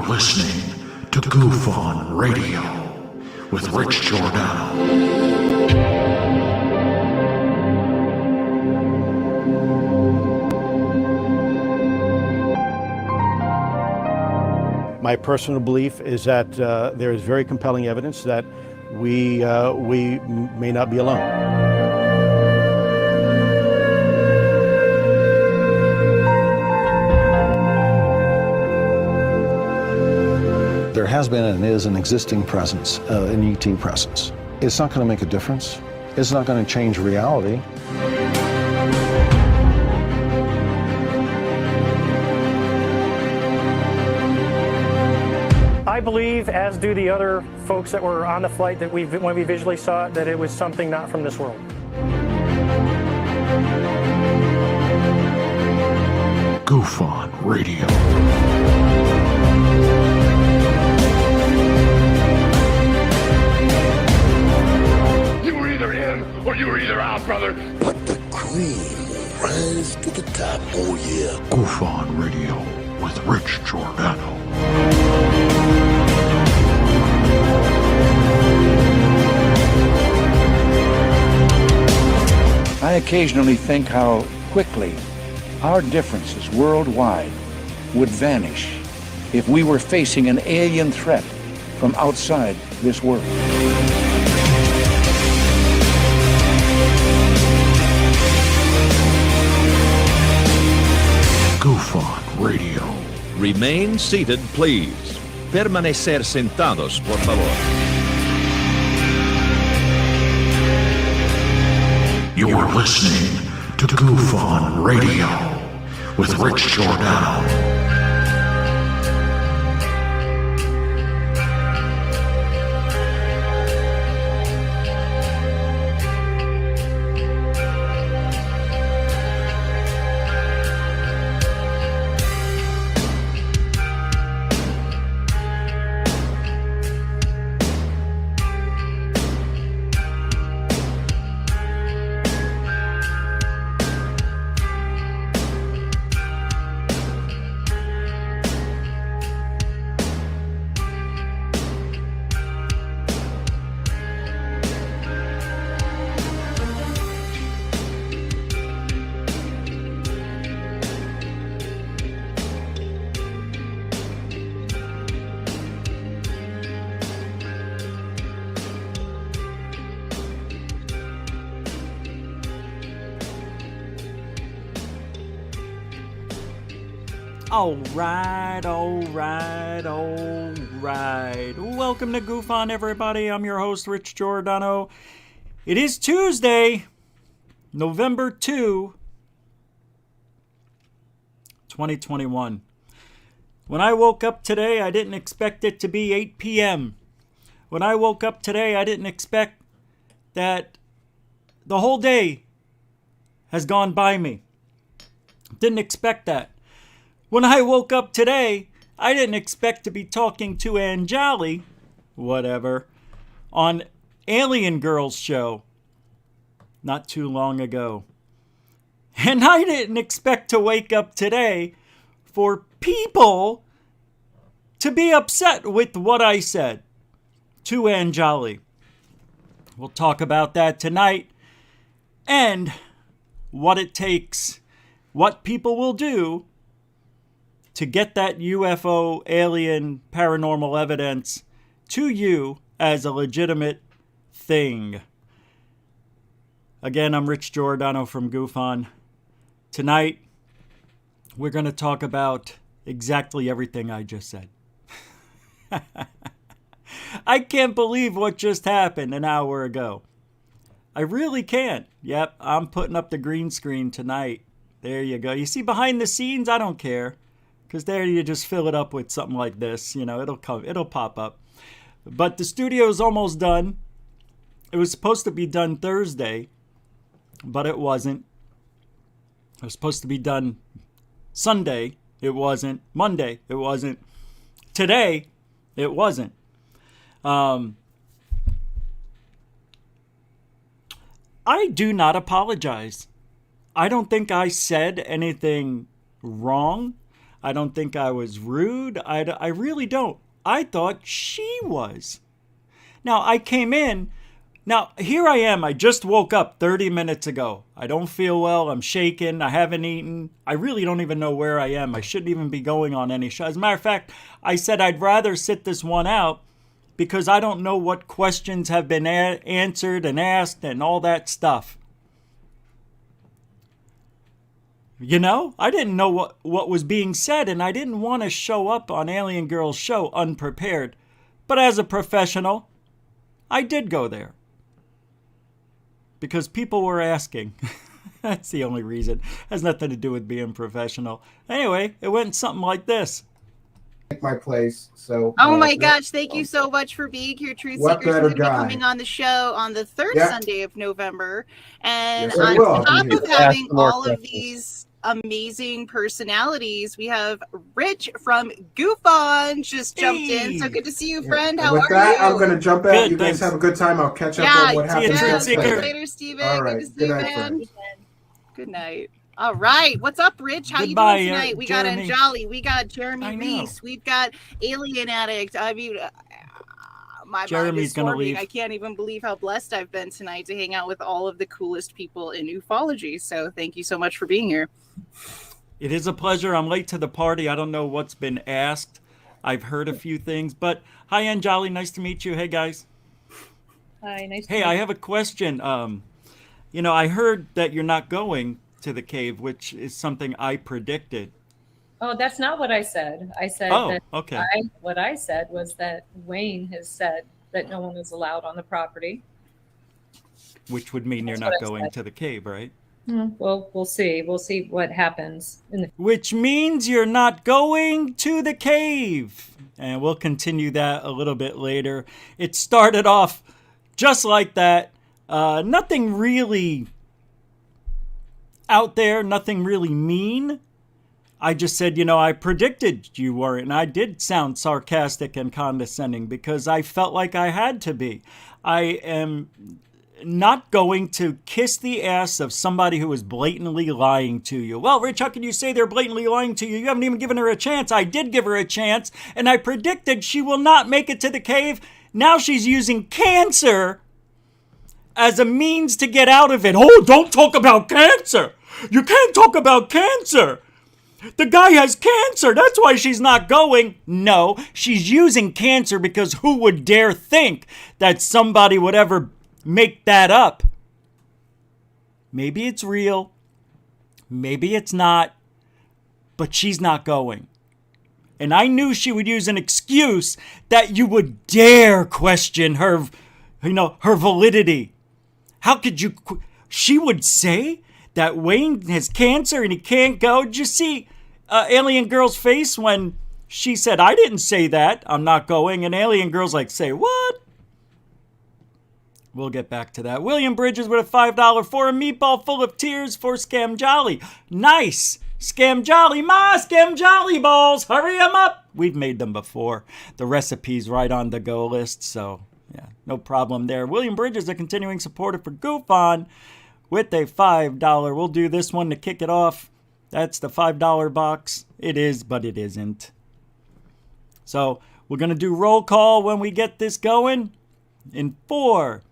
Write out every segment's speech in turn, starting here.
listening to GUFON Radio with Rich Giordano. My personal belief is that there is very compelling evidence that we may not be alone. There has been and is an existing presence, an ET presence. It's not going to make a difference. It's not going to change reality. I believe, as do the other folks that were on the flight, that when we visually saw it, that it was something not from this world. GUFON Radio. You were either in or you were either out, brother. But the cream will rise to the top, oh yeah. GUFON Radio with Rich Giordano. I occasionally think how quickly our differences worldwide would vanish if we were facing an alien threat from outside this world. GUFON Radio. Remain seated, please. Permanecer sentados, por favor. You're listening to GUFON Radio with Rich Giordano. All right. Welcome to GUFON, everybody. I'm your host, Rich Giordano. It is Tuesday, November 2, 2021. When I woke up today, I didn't expect it to be 8 p.m. When I woke up today, I didn't expect that the whole day has gone by me. Didn't expect that. When I woke up today, I didn't expect to be talking to Anjali, whatever, on Alien Girl's show not too long ago. And I didn't expect to wake up today for people to be upset with what I said to Anjali. We'll talk about that tonight and what it takes, what people will do to get that UFO, alien, paranormal evidence to you as a legitimate thing. Again, I'm Rich Giordano from GUFON. Tonight, we're going to talk about exactly everything I just said. I can't believe what just happened an hour ago. I really can't. Yep, I'm putting up the green screen tonight. There you go. You see behind the scenes? I don't care. Because there you just fill it up with something like this. You know, it'll pop up. But the studio's almost done. It was supposed to be done Thursday, but it wasn't. It was supposed to be done Sunday. It wasn't. Monday. It wasn't. Today. It wasn't. I do not apologize. I don't think I said anything wrong. I don't think I was rude. I really don't. I thought she was. Now, I came in. Now, here I am. I just woke up 30 minutes ago. I don't feel well. I'm shaking. I haven't eaten. I really don't even know where I am. I shouldn't even be going on any show. As a matter of fact, I said I'd rather sit this one out because I don't know what questions have been answered and asked and all that stuff. You know, I didn't know what was being said, and I didn't want to show up on Alien Girl's show unprepared. But as a professional, I did go there. Because people were asking. That's the only reason. It has nothing to do with being professional. Anyway, it went something like this. My place. So. Oh my gosh! Thank you so much for being here, Truth Seekers. What better We're going to be guy? coming on the show on the third Sunday of November, and Yes, I on will. top of having Ask more all of these amazing personalities, we have Rich from GUFON just jumped in. So good to see you, friend. How With are that, you? I'm going to jump out. Good, you guys thanks. have a good time. I'll catch up on what See you, happens Truth next Seeker. Sunday. Later, Steven. All right. Good to see Good you, night, man. friends. Good night. All right. What's up, Rich? How Goodbye, you doing tonight? We Jeremy. got Anjali. We got Jeremy I know. Reese. We've got Alien Addict. I mean, my mind Jeremy's is gonna storming. leave. I can't even believe how blessed I've been tonight to hang out with all of the coolest people in ufology. So thank you so much for being here. It is a pleasure. I'm late to the party. I don't know what's been asked. I've heard a few things. But hi, Anjali. Nice to meet you. Hey, guys. Hi, nice to Hey, meet I you. have a question. You know, I heard that you're not going to the cave, which is something I predicted. Oh, that's not what I said. I said Oh, that okay. what I said was that Wayne has said that no one is allowed on the property. Which would mean That's you're not what I going said. to the cave, right? Well, we'll see. We'll see what happens in the Which means you're not going to the cave. And we'll continue that a little bit later. It started off just like that. Nothing really out there, nothing really mean. I just said, you know, I predicted you weren't. And I did sound sarcastic and condescending because I felt like I had to be. I am not going to kiss the ass of somebody who is blatantly lying to you. Well, Rich, how can you say they're blatantly lying to you? You haven't even given her a chance. I did give her a chance, and I predicted she will not make it to the cave. Now she's using cancer as a means to get out of it. Oh, don't talk about cancer. You can't talk about cancer. The guy has cancer. That's why she's not going. No, she's using cancer because who would dare think that somebody would ever make that up? Maybe it's real. Maybe it's not. But she's not going. And I knew she would use an excuse that you would dare question her, her validity. How could you? She would say that Wayne has cancer and he can't go. Did you see Alien Girl's face when she said, I didn't say that, I'm not going? And Alien Girl's like, say what? We'll get back to that. William Bridges with a $5 for a meatball full of tears for Scamjolly. Nice. Scamjolly, Scamjolly balls. Hurry them up. We've made them before. The recipe's right on the go list, so yeah, no problem there. William Bridges, a continuing supporter for GUFON with a $5. We'll do this one to kick it off. That's the $5 box. It is, but it isn't. So we're going to do roll call when we get this going. In 4,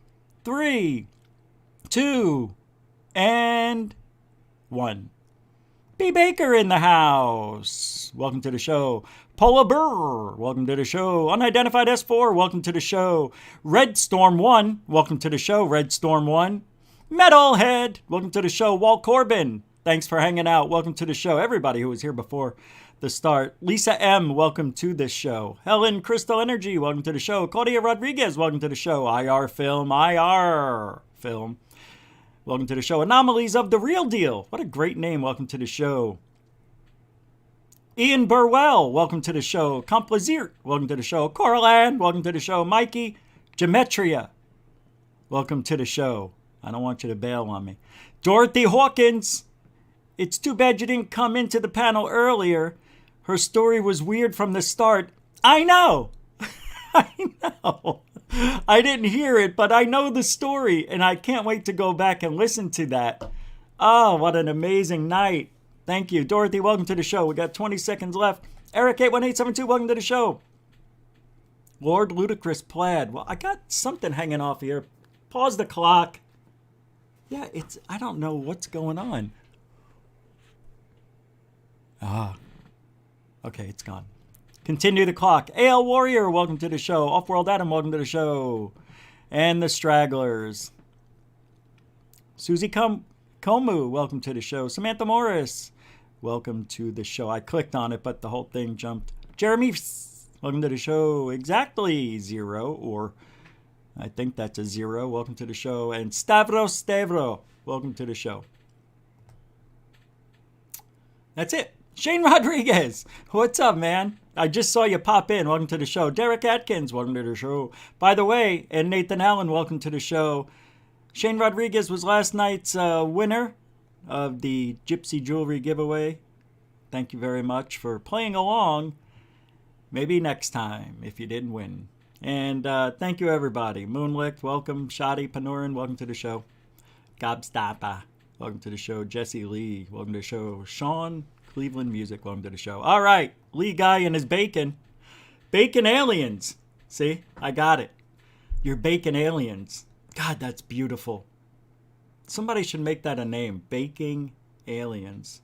3, 2, and 1. B. Baker in the house. Welcome to the show. Paula Burr, welcome to the show. Unidentified S4, welcome to the show. Red Storm 1, welcome to the show. Red Storm 1. Metalhead, welcome to the show. Walt Corbin, thanks for hanging out. Welcome to the show. Everybody who was here before the start. Lisa M, welcome to the show. Helen Crystal Energy, welcome to the show. Claudia Rodriguez, welcome to the show. IR Film. Welcome to the show. Anomalies of the Real Deal. What a great name. Welcome to the show. Ian Burwell, welcome to the show. Complaisir, welcome to the show. Coraline, welcome to the show. Mikey, Gemetria, welcome to the show. I don't want you to bail on me. Dorothy Hawkins, it's too bad you didn't come into the panel earlier. Her story was weird from the start. I know. I know. I didn't hear it, but I know the story, and I can't wait to go back and listen to that. Oh, what an amazing night. Thank you. Dorothy, welcome to the show. We got 20 seconds left. Eric 81872, welcome to the show. Lord Ludicrous Plaid. Well, I got something hanging off here. Pause the clock. Yeah, I don't know what's going on. Okay, it's gone. Continue the clock. AL Warrior, welcome to the show. Offworld Adam, welcome to the show. And the Stragglers. Susie Komu, welcome to the show. Samantha Morris, welcome to the show. I clicked on it, but the whole thing jumped. Jeremy, welcome to the show. Exactly 0, or I think that's a 0. Welcome to the show. And Stavro, welcome to the show. That's it. Shane Rodriguez, what's up, man? I just saw you pop in. Welcome to the show. Derek Atkins, welcome to the show. By the way, and Nathan Allen, welcome to the show. Shane Rodriguez was last night's winner of the Gypsy Jewelry giveaway. Thank you very much for playing along. Maybe next time if you didn't win. And thank you, everybody. Moonlicht, welcome. Shadi Panorin, welcome to the show. Gobstapa, welcome to the show. Jesse Lee, welcome to the show. Sean Cleveland Music, welcome to the show. All right, Lee Guy and his bacon. Bacon aliens. See, I got it. Your bacon aliens. God, that's beautiful. Somebody should make that a name. Baking aliens.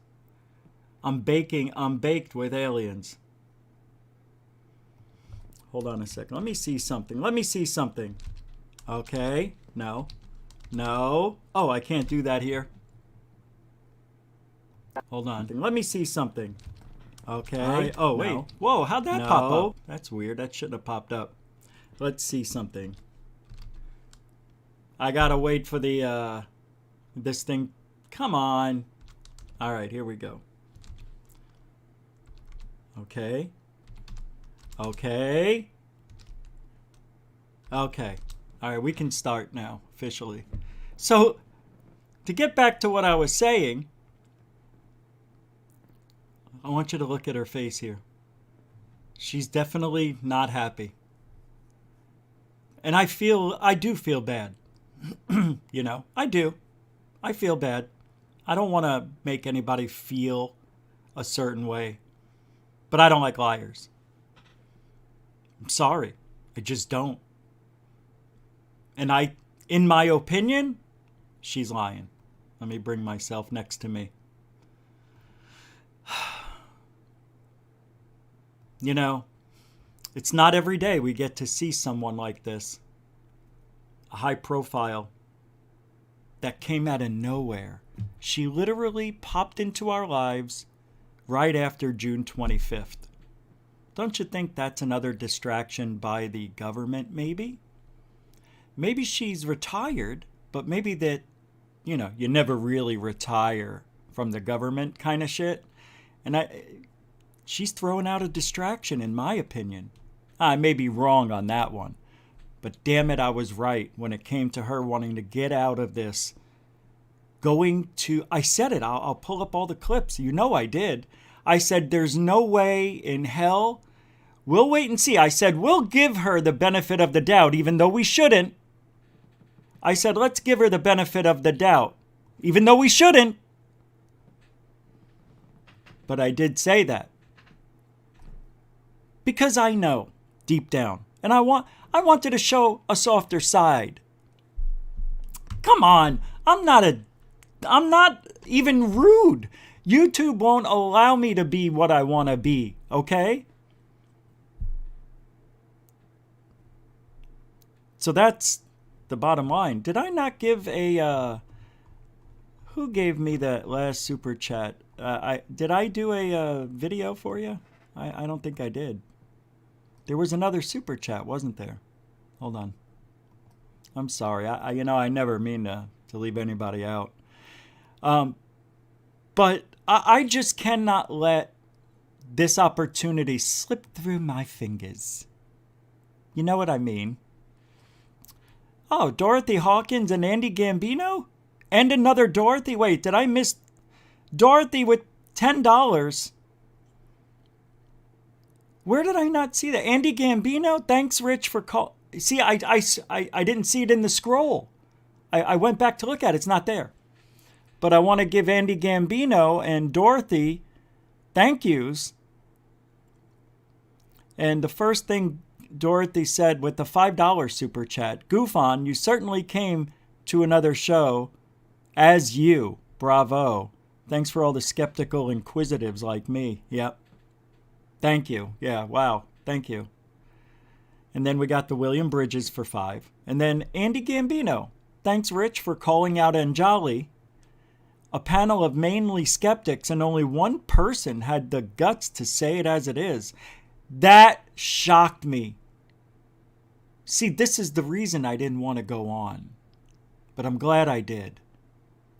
I'm baked with aliens. Hold on a second. Let me see something. Okay. No. Oh, I can't do that here. Hold on. Let me see something. Okay. Oh, wait. No. Whoa, how'd that pop up? That's weird. That shouldn't have popped up. Let's see something. I gotta wait for the, this thing. Come on. All right, here we go. Okay. All right, we can start now, officially. So, to get back to what I was saying, I want you to look at her face here. She's definitely not happy. And I do feel bad. You know, I do. I feel bad. I don't want to make anybody feel a certain way. But I don't like liars. I'm sorry. I just don't. And in my opinion, she's lying. Let me bring myself next to me. You know, it's not every day we get to see someone like this. A high profile that came out of nowhere. She literally popped into our lives right after June 25th. Don't you think that's another distraction by the government, maybe? Maybe she's retired, but maybe that, you know, you never really retire from the government kind of shit. And she's throwing out a distraction, in my opinion. I may be wrong on that one. But damn it, I was right when it came to her wanting to get out of this. I said it, I'll pull up all the clips. You know I did. I said, there's no way in hell. We'll wait and see. I said, we'll give her the benefit of the doubt, even though we shouldn't. I said, let's give her the benefit of the doubt, even though we shouldn't. But I did say that. Because I know, deep down. And I wanted to show a softer side. Come on, I'm not even rude. YouTube won't allow me to be what I want to be, okay? So that's the bottom line. Did I not give who gave me that last super chat? Did I do a video for you? I don't think I did. There was another super chat, wasn't there? Hold on. I'm sorry. I never mean to leave anybody out. But I just cannot let this opportunity slip through my fingers. You know what I mean? Oh, Dorothy Hawkins and Andy Gambino? And another Dorothy? Wait, did I miss Dorothy with $10? Where did I not see that? Andy Gambino? Thanks, Rich, for call. See, I didn't see it in the scroll. I went back to look at it. It's not there. but I want to give Andy Gambino and Dorothy thank yous. And the first thing Dorothy said with the $5 super chat, GUFON, you certainly came to another show as you. Bravo. Thanks for all the skeptical inquisitives like me. Yep. Thank you. Yeah, wow. Thank you. And then we got the William Bridges for 5. And then Andy Gambino. Thanks, Rich, for calling out ANGAJLI. A panel of mainly skeptics, and only one person had the guts to say it as it is. That shocked me. See, this is the reason I didn't want to go on. But I'm glad I did.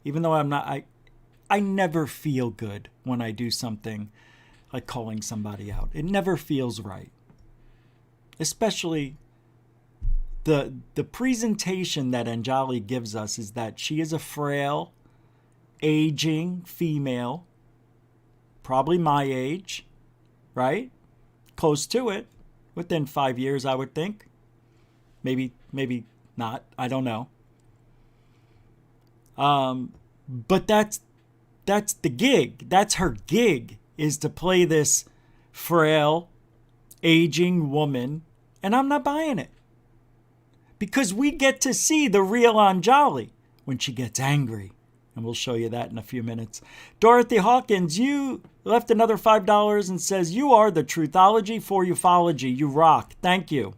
Even though I never feel good when I do something like calling somebody out. It never feels right. Especially the presentation that ANGAJLI gives us is that she is a frail, aging female, probably my age, right? Close to it, within 5 years, I would think. Maybe not. I don't know. But that's the gig. That's her gig, is to play this frail, aging woman, and I'm not buying it. Because we get to see the real ANGAJLI when she gets angry. And we'll show you that in a few minutes. Dorothy Hawkins, you left another $5 and says, you are the truthology for ufology. You rock. Thank you.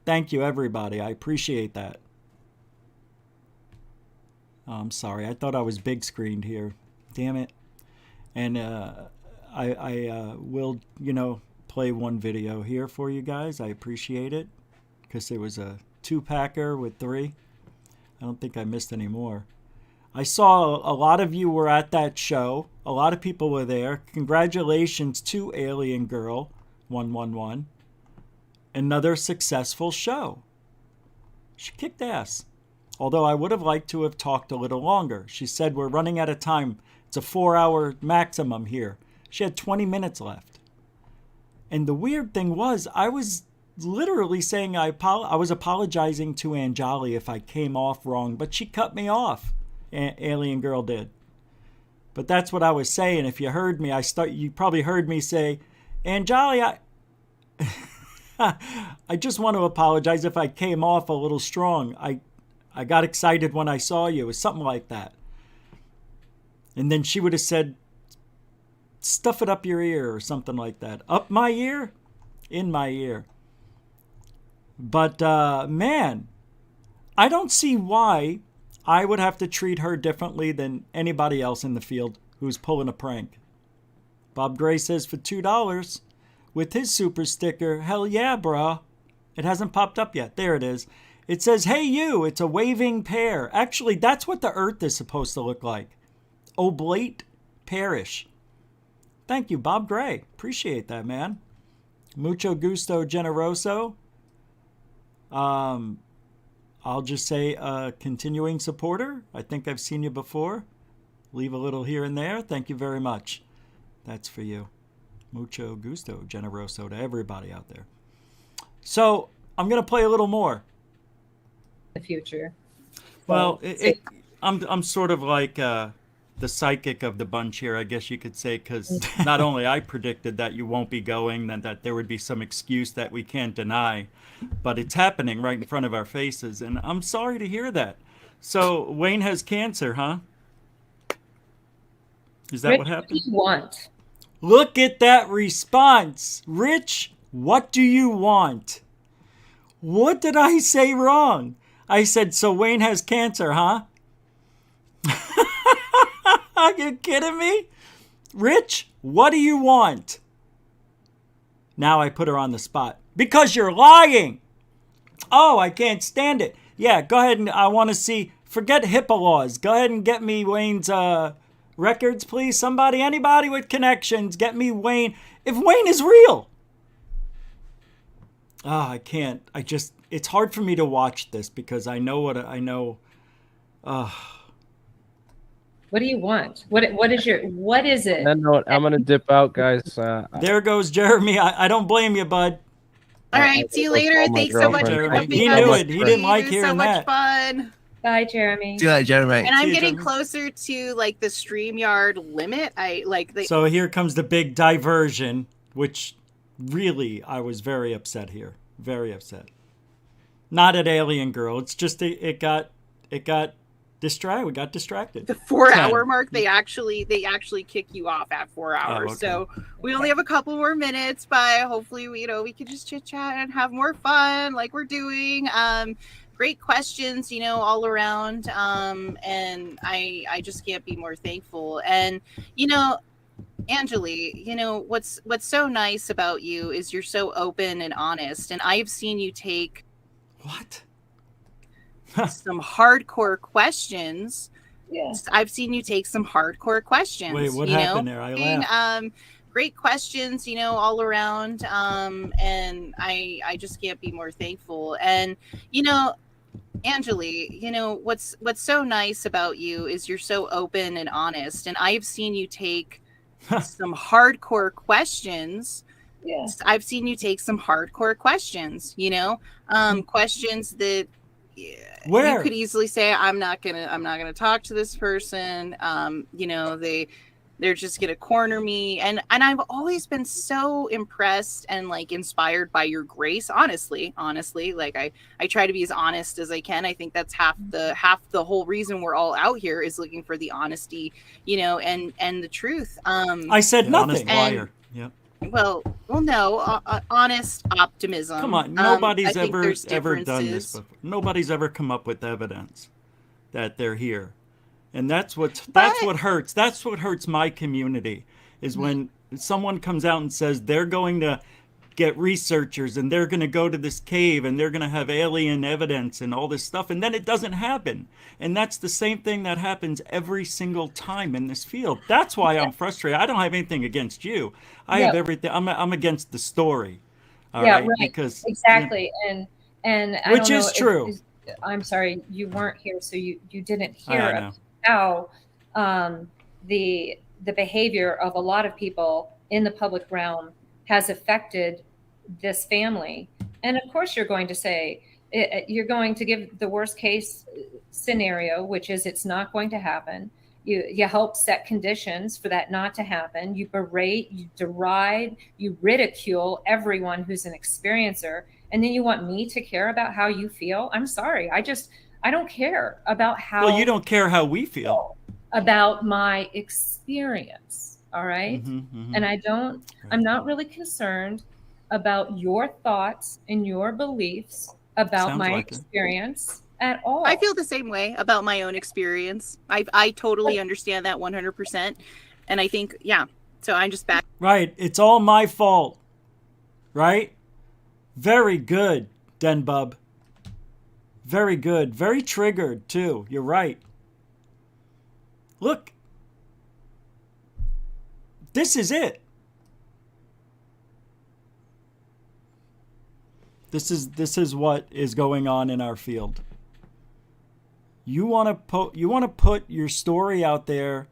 Thank you, everybody. I appreciate that. Oh, I'm sorry. I thought I was big screened here. Damn it. And I will, play one video here for you guys. I appreciate it. Because there was a 2-packer with 3. I don't think I missed any more. I saw a lot of you were at that show. A lot of people were there. Congratulations to Alien Girl 111. Another successful show. She kicked ass. Although I would have liked to have talked a little longer. She said we're running out of time. It's a 4-hour maximum here. She had 20 minutes left. And the weird thing was, I was literally saying I was apologizing to ANGAJLI if I came off wrong, but she cut me off. Alien Girl did. But that's what I was saying. If you heard me, you probably heard me say, ANGAJLI, I just want to apologize if I came off a little strong. I got excited when I saw you. It was something like that. And then she would have said, stuff it up your ear or something like that. Up my ear? In my ear. But, man, I don't see why I would have to treat her differently than anybody else in the field who's pulling a prank. Bob Gray says for $2 with his super sticker, hell yeah, brah. It hasn't popped up yet. There it is. It says, hey you, it's a waving pear. Actually, that's what the earth is supposed to look like. Oblate pearish. Thank you, Bob Gray. Appreciate that, man. Mucho gusto generoso. I'll just say a continuing supporter. I think I've seen you before. Leave a little here and there. Thank you very much. That's for you. Mucho gusto generoso to everybody out there. So I'm going to play a little more. The future. Well, I'm sort of like the psychic of the bunch here, I guess you could say, because not only I predicted that you won't be going, and that there would be some excuse that we can't deny, but it's happening right in front of our faces, and I'm sorry to hear that. So Wayne has cancer, huh? Is that Rich, what happened? what do you want? Look at that response. Rich, what do you want? What did I say wrong? I said, so Wayne has cancer, huh? Are you kidding me? Rich, what do you want? Now I put her on the spot. Because you're lying. Oh, I can't stand it. Yeah, go ahead and I want to see. Forget HIPAA laws. Go ahead and get me Wayne's records, please. Somebody, anybody with connections, get me Wayne. If Wayne is real. Oh, I can't. It's hard for me to watch this because I know what I know. What do you want? What is it? That note, I'm gonna dip out, guys. There goes Jeremy. I don't blame you, bud. All right, see you later. Thanks so much for Jeremy. coming. He knew it. He didn't like hearing so much that. fun. Bye, Jeremy. See you later, Jeremy. And I'm See you, getting Jeremy. closer to like the StreamYard limit. I like the So here comes the big diversion, which really I was very upset here. Very upset. Not at Alien Girl. It's just it got distracted. We got distracted. the 4-hour mark. They actually kick you off at 4 hours. okay. So we only have a couple more minutes, but hopefully we could just chit chat and have more fun like we're doing. Great questions, all around. And I just can't be more thankful. And Anjali, what's so nice about you is you're so open and honest. And I've seen you take What? some hardcore questions. Yes. I've seen you take some hardcore questions. Wait, what happened there? I laughed. Great questions, all around. And I just can't be more thankful. And Anjali, what's so nice about you is you're so open and honest. And I've seen you take some hardcore questions. Yes. I've seen you take some hardcore questions, questions that Where? you could easily say, I'm not gonna talk to this person. They're just gonna corner me. And I've always been so impressed and like inspired by your grace. Honestly, like I try to be as honest as I can. I think that's half the whole reason we're all out here is looking for the honesty, and the truth. I said nothing. Liar. Yep. Well, no, honest optimism. Come on, I nobody's think ever there's done this differences. before. Nobody's ever come up with evidence that they're here, and that's what hurts. That's what hurts my community is when someone comes out and says they're going to get researchers and they're going to go to this cave and they're going to have alien evidence and all this stuff, and then it doesn't happen. And that's the same thing that happens every single time in this field. That's why I'm frustrated. I don't have anything against you. I have everything. I'm against the story. All right? Because exactly. And I which don't is know true. I'm sorry, you weren't here, so you didn't I hear know. how the behavior of a lot of people in the public realm has affected this family. And of course, you're going to say, you're going to give the worst case scenario, which is it's not going to happen. You help set conditions for that not to happen. You berate, you deride, you ridicule everyone who's an experiencer. And then you want me to care about how you feel? I'm sorry. I don't care about how. Well, you don't care how we feel. About my experience. All right. And I'm not really concerned about your thoughts and your beliefs about Sounds my like it. experience at all. I feel the same way about my own experience. I totally understand that 100%. And I think, so I'm just back. Right. It's all my fault. Right? Very good, Denbub. Very good. Very triggered, too. You're right. Look. This is it. This is what is going on in our field. You want to put your story out there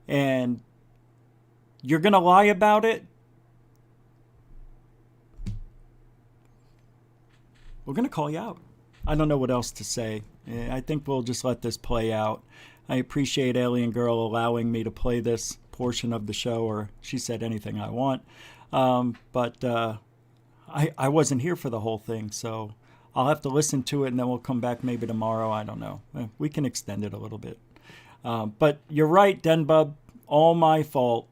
and you're going to lie about it? We're going to call you out. I don't know what else to say. I think we'll just let this play out. I appreciate Alien Girl allowing me to play this portion of the show, or she said anything I want. But I wasn't here for the whole thing, so I'll have to listen to it and then we'll come back maybe tomorrow. I don't know. We can extend it a little bit. But you're right, Denbub. All my fault.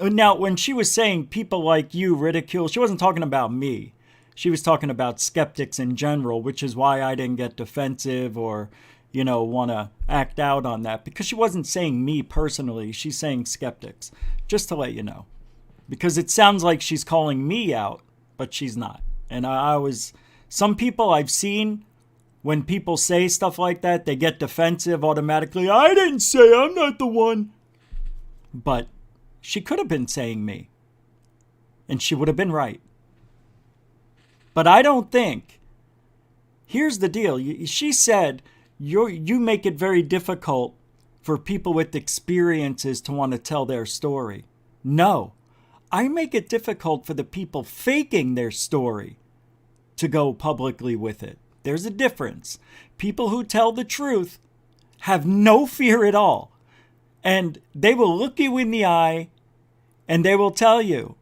Now, when she was saying people like you ridicule, she wasn't talking about me. She was talking about skeptics in general, which is why I didn't get defensive or, want to act out on that. Because she wasn't saying me personally. She's saying skeptics. Just to let you know. Because it sounds like she's calling me out, but she's not. And some people I've seen, when people say stuff like that, they get defensive automatically. I didn't say, I'm not the one. But she could have been saying me. And she would have been right. But I don't think. Here's the deal. She said, you make it very difficult for people with experiences to want to tell their story. No. I make it difficult for the people faking their story to go publicly with it. There's a difference. People who tell the truth have no fear at all. And they will look you in the eye and they will tell you,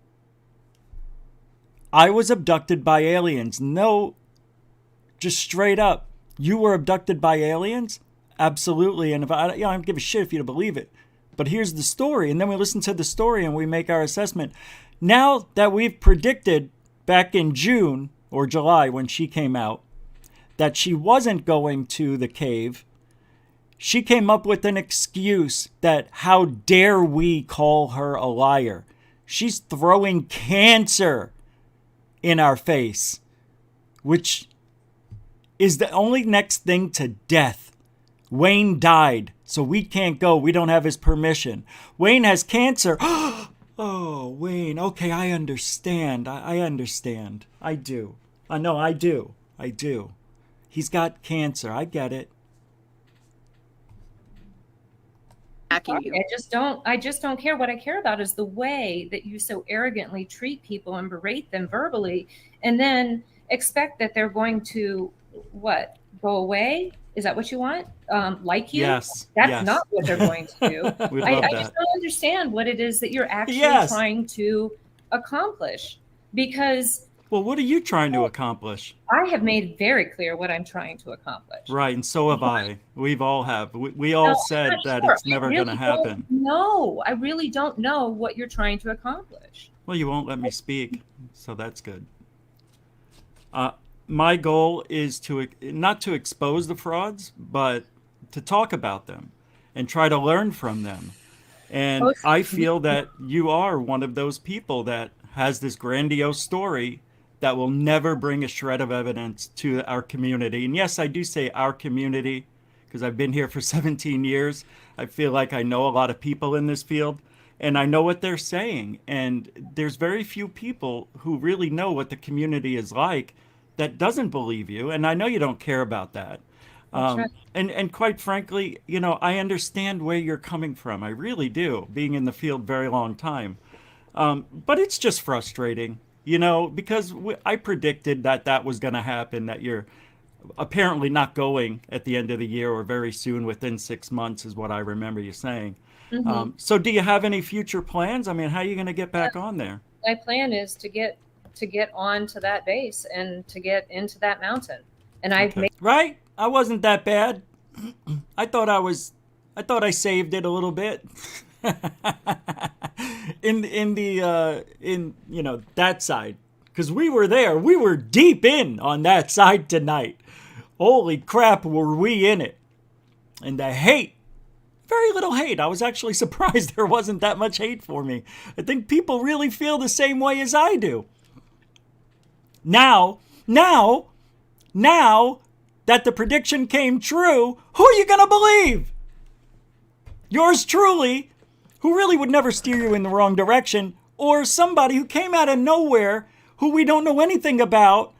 I was abducted by aliens. No, just straight up. You were abducted by aliens? Absolutely. And if I don't give a shit if you don't believe it. But here's the story. And then we listen to the story and we make our assessment. Now that we've predicted back in June or July when she came out that she wasn't going to the cave, she came up with an excuse that how dare we call her a liar. She's throwing cancer in our face, which is the only next thing to death. Wayne died, so we can't go. We don't have his permission. Wayne has cancer. Oh, Wayne. Okay, I understand. I understand. I do. I know I do. I do. He's got cancer. I get it. I just don't care. What I care about is the way that you so arrogantly treat people and berate them verbally and then expect that they're going to go away? Is that what you want? Like you? Yes. That's not what they're going to do. I just don't understand what it is that you're actually trying to accomplish. Because well, what are you trying to accomplish? I have made very clear what I'm trying to accomplish. Right, and so have I. We've all have. We all said that it's never going to happen. No, I really don't know what you're trying to accomplish. Well, you won't let me speak, so that's good. My goal is to not to expose the frauds, but to talk about them and try to learn from them. And I feel that you are one of those people that has this grandiose story that will never bring a shred of evidence to our community. And yes, I do say our community because I've been here for 17 years. I feel like I know a lot of people in this field and I know what they're saying. And there's very few people who really know what the community is like that doesn't believe you. And I know you don't care about that. Right. And quite frankly, you know, I understand where you're coming from. I really do, being in the field very long time. But it's just frustrating, you know, because I predicted that was going to happen, that you're apparently not going at the end of the year or very soon, within 6 months is what I remember you saying. Mm-hmm. So do you have any future plans? I mean, how are you going to get back on there? My plan is to get on to that base and to get into that mountain. And I've made right. I wasn't that bad. I thought I saved it a little bit. in you know, that side, because we were there. We were deep in on that side tonight. Holy crap, were we in it. And the hate, very little hate. I was actually surprised there wasn't that much hate for me. I think people really feel the same way as I do. Now that the prediction came true, who are you going to believe? Yours truly, who really would never steer you in the wrong direction, or somebody who came out of nowhere, who we don't know anything about,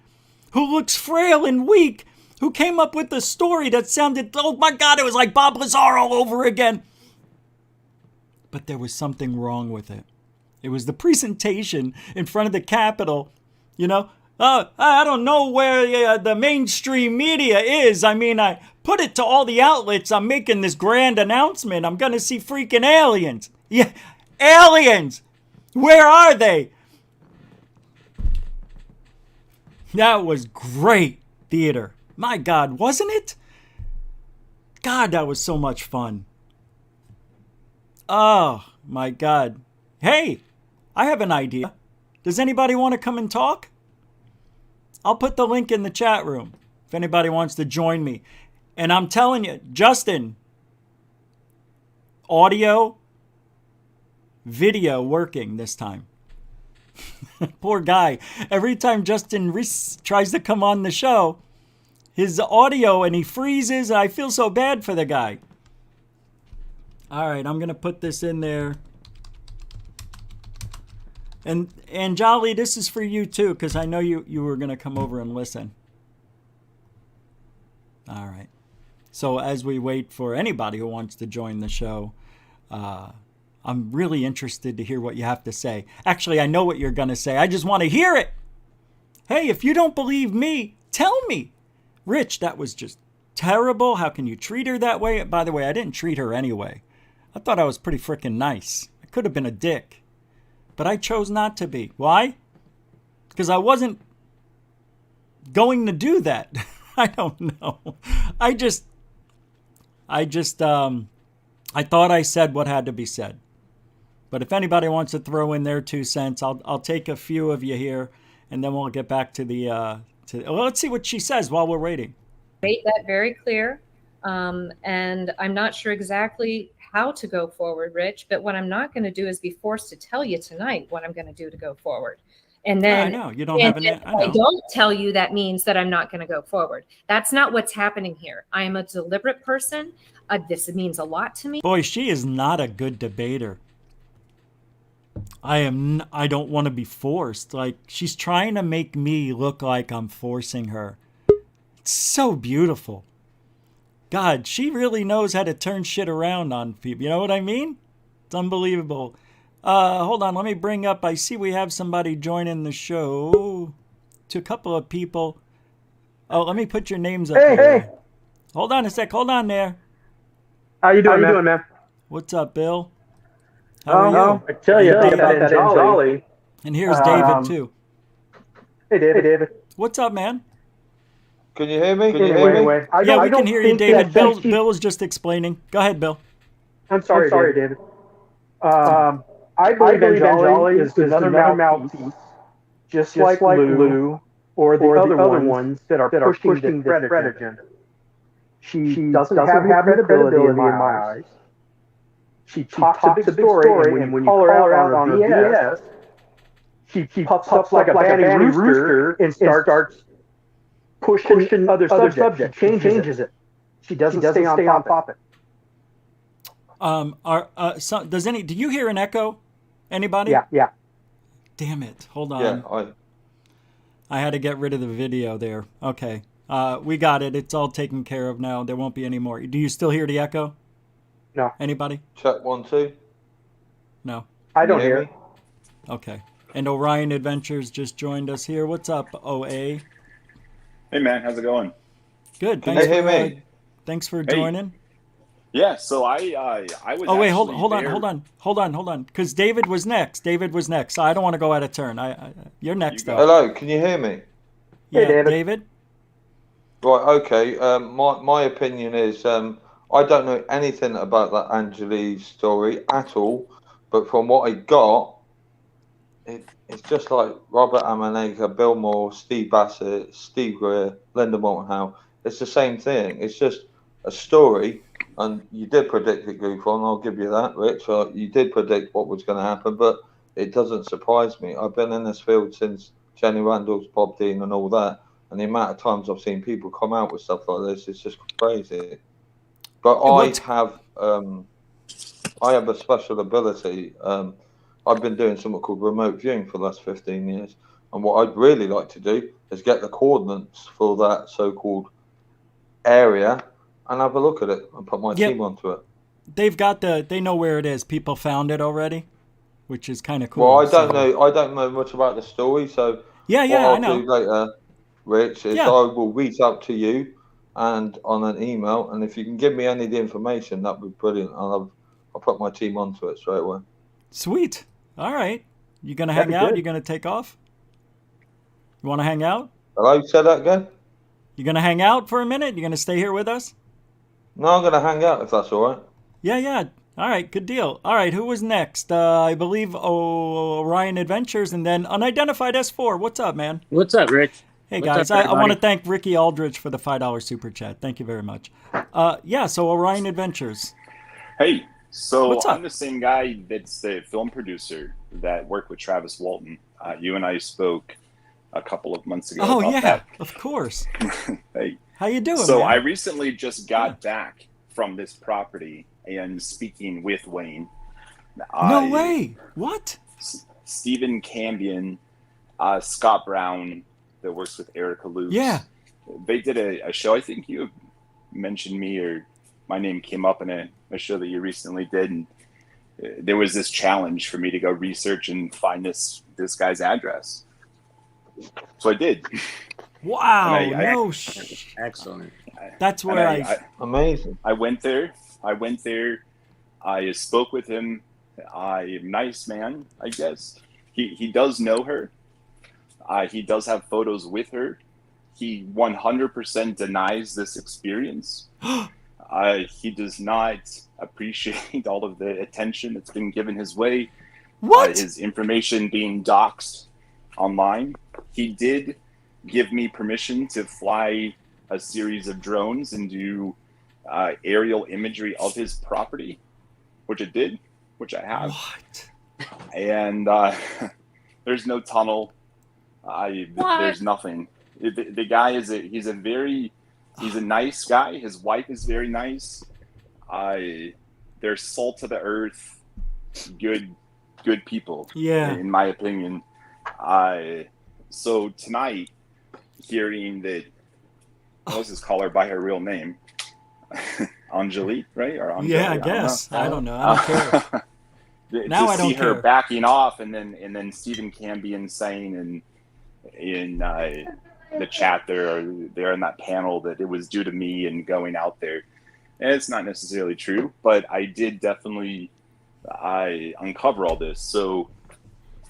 who looks frail and weak, who came up with a story that sounded, oh my God, it was like Bob Lazar all over again. But there was something wrong with it. It was the presentation in front of the Capitol, you know. I don't know where the mainstream media is. I mean, I put it to all the outlets. I'm making this grand announcement. I'm going to see freaking aliens. Yeah, aliens. Where are they? That was great theater. My God, wasn't it? God, that was so much fun. Oh, my God. Hey, I have an idea. Does anybody want to come and talk? I'll put the link in the chat room if anybody wants to join me. And I'm telling you, Justin, audio, video working this time. Poor guy. Every time Justin tries to come on the show, his audio and he freezes. I feel so bad for the guy. All right, I'm going to put this in there. And Anjali, this is for you too, because I know you were going to come over and listen. All right. So as we wait for anybody who wants to join the show, I'm really interested to hear what you have to say. Actually, I know what you're going to say. I just want to hear it. Hey, if you don't believe me, tell me. Rich, that was just terrible. How can you treat her that way? By the way, I didn't treat her anyway. I thought I was pretty freaking nice. I could have been a dick. But I chose not to be. Why? Because I wasn't going to do that. I don't know. I thought I said what had to be said. But if anybody wants to throw in their 2 cents, I'll take a few of you here, and then we'll get back to the well, let's see what she says while we're waiting. Made that very clear. And I'm not sure exactly how to go forward, Rich, but what I'm not going to do is be forced to tell you tonight what I'm going to do to go forward. And then I know you don't have if I don't tell you, that means that I'm not going to go forward. That's not what's happening here. I am a deliberate person. This means a lot to me. Boy, she is not a good debater. I don't want to be forced. Like, she's trying to make me look like I'm forcing her. It's so beautiful. God, she really knows how to turn shit around on people. You know what I mean? It's unbelievable. Hold on, let me bring up, I see we have somebody joining the show. To a couple of people. Oh, let me put your names up here. Hey. Hold on a sec, hold on there. How you doing, man? What's up, Bill? How are you? I tell you about that Anjali. And here's David, too. Hey, David. What's up, man? Can you hear me? Can you hear me? Yeah, we can hear you, David. Bill was just explaining. Go ahead, Bill. I'm sorry, David. I believe Anjali is another mouthpiece, just like Lou or the other ones that are pushing the threat agenda. She doesn't have credibility in my eyes. She talks a big story, and when you call her out on BS, she puffs up like a banny rooster and starts pushing other subjects. She changes it. She doesn't stay on topic. Do you hear an echo? Anybody? Yeah. Damn it. Hold on. Yeah, I had to get rid of the video there. Okay. We got it. It's all taken care of now. There won't be any more. Do you still hear the echo? No. Anybody? Check 1, 2. No. I don't hear. Okay. And Orion Adventures just joined us here. What's up, OA? Hey, man. How's it going? Good. Can you hear me? Thanks for joining. Yeah, so I was. Oh wait, hold on. Because David was next. So I don't want to go out of turn. You're next, though. Hello, can you hear me? Yeah, hey, David. Right. Okay. My opinion is I don't know anything about that Anjali story at all, but from what I got, it's just like Robert Amaneka, Bill Moore, Steve Bassett, Steve Greer, Linda Moulton Howe. It's the same thing. It's just a story. And you did predict it, GUFON, I'll give you that, Rich. You did predict what was going to happen, but it doesn't surprise me. I've been in this field since Jenny Randall's, Bob Dean and all that, and the amount of times I've seen people come out with stuff like this, it's just crazy. But I have a special ability. I've been doing something called remote viewing for the last 15 years, and what I'd really like to do is get the coordinates for that so-called area and have a look at it and put my team onto it. They know where it is. People found it already, which is kind of cool. Well, I don't know much about the story, so I know. What I'll do later, Rich, is I will reach out to you and on an email, and if you can give me any of the information, that'd be brilliant. I'll put my team onto it straight away. Sweet. All right. You gonna hang out? You gonna take off? You want to hang out? Hello, say that again. You gonna hang out for a minute? You gonna stay here with us? No, I'm going to hang out if that's all right. Yeah. All right, good deal. All right, who was next? I believe Orion Adventures and then Unidentified S4. What's up, man? What's up, Rich? Hey, guys. I want to thank Ricky Aldridge for the $5 super chat. Thank you very much. So Orion Adventures. Hey, so what's up? I'm the same guy that's the film producer that worked with Travis Walton. You and I spoke a couple of months ago. Oh, about that. Of course. Hey. How you doing, So man? I recently just got back from this property and speaking with Wayne. No way. What? Stephen Cambion, Scott Brown, that works with Erica Luce. Yeah. They did a show. I think you mentioned me or my name came up in a show that you recently did. And there was this challenge for me to go research and find this guy's address. So I did. Wow, And excellent. That's where amazing. I went there. I spoke with him. Nice man, I guess. He does know her. He does have photos with her. He 100% denies this experience. He does not appreciate all of the attention that's been given his way. What? His information being doxxed online. He did give me permission to fly a series of drones and do aerial imagery of his property, which it did, which I have. What? And there's no tunnel. There's nothing. The guy he's a nice guy. His wife is very nice. They're salt of the earth, good people. Yeah. In my opinion. So tonight, hearing that, let's just call her by her real name, Anjali, right? Or Anjali, yeah, I guess. I don't know. I don't care. Now I don't see her care. backing off, and then Stephen Cambion saying in the chat there in that panel that it was due to me and going out there, and it's not necessarily true, but I did definitely uncover all this. So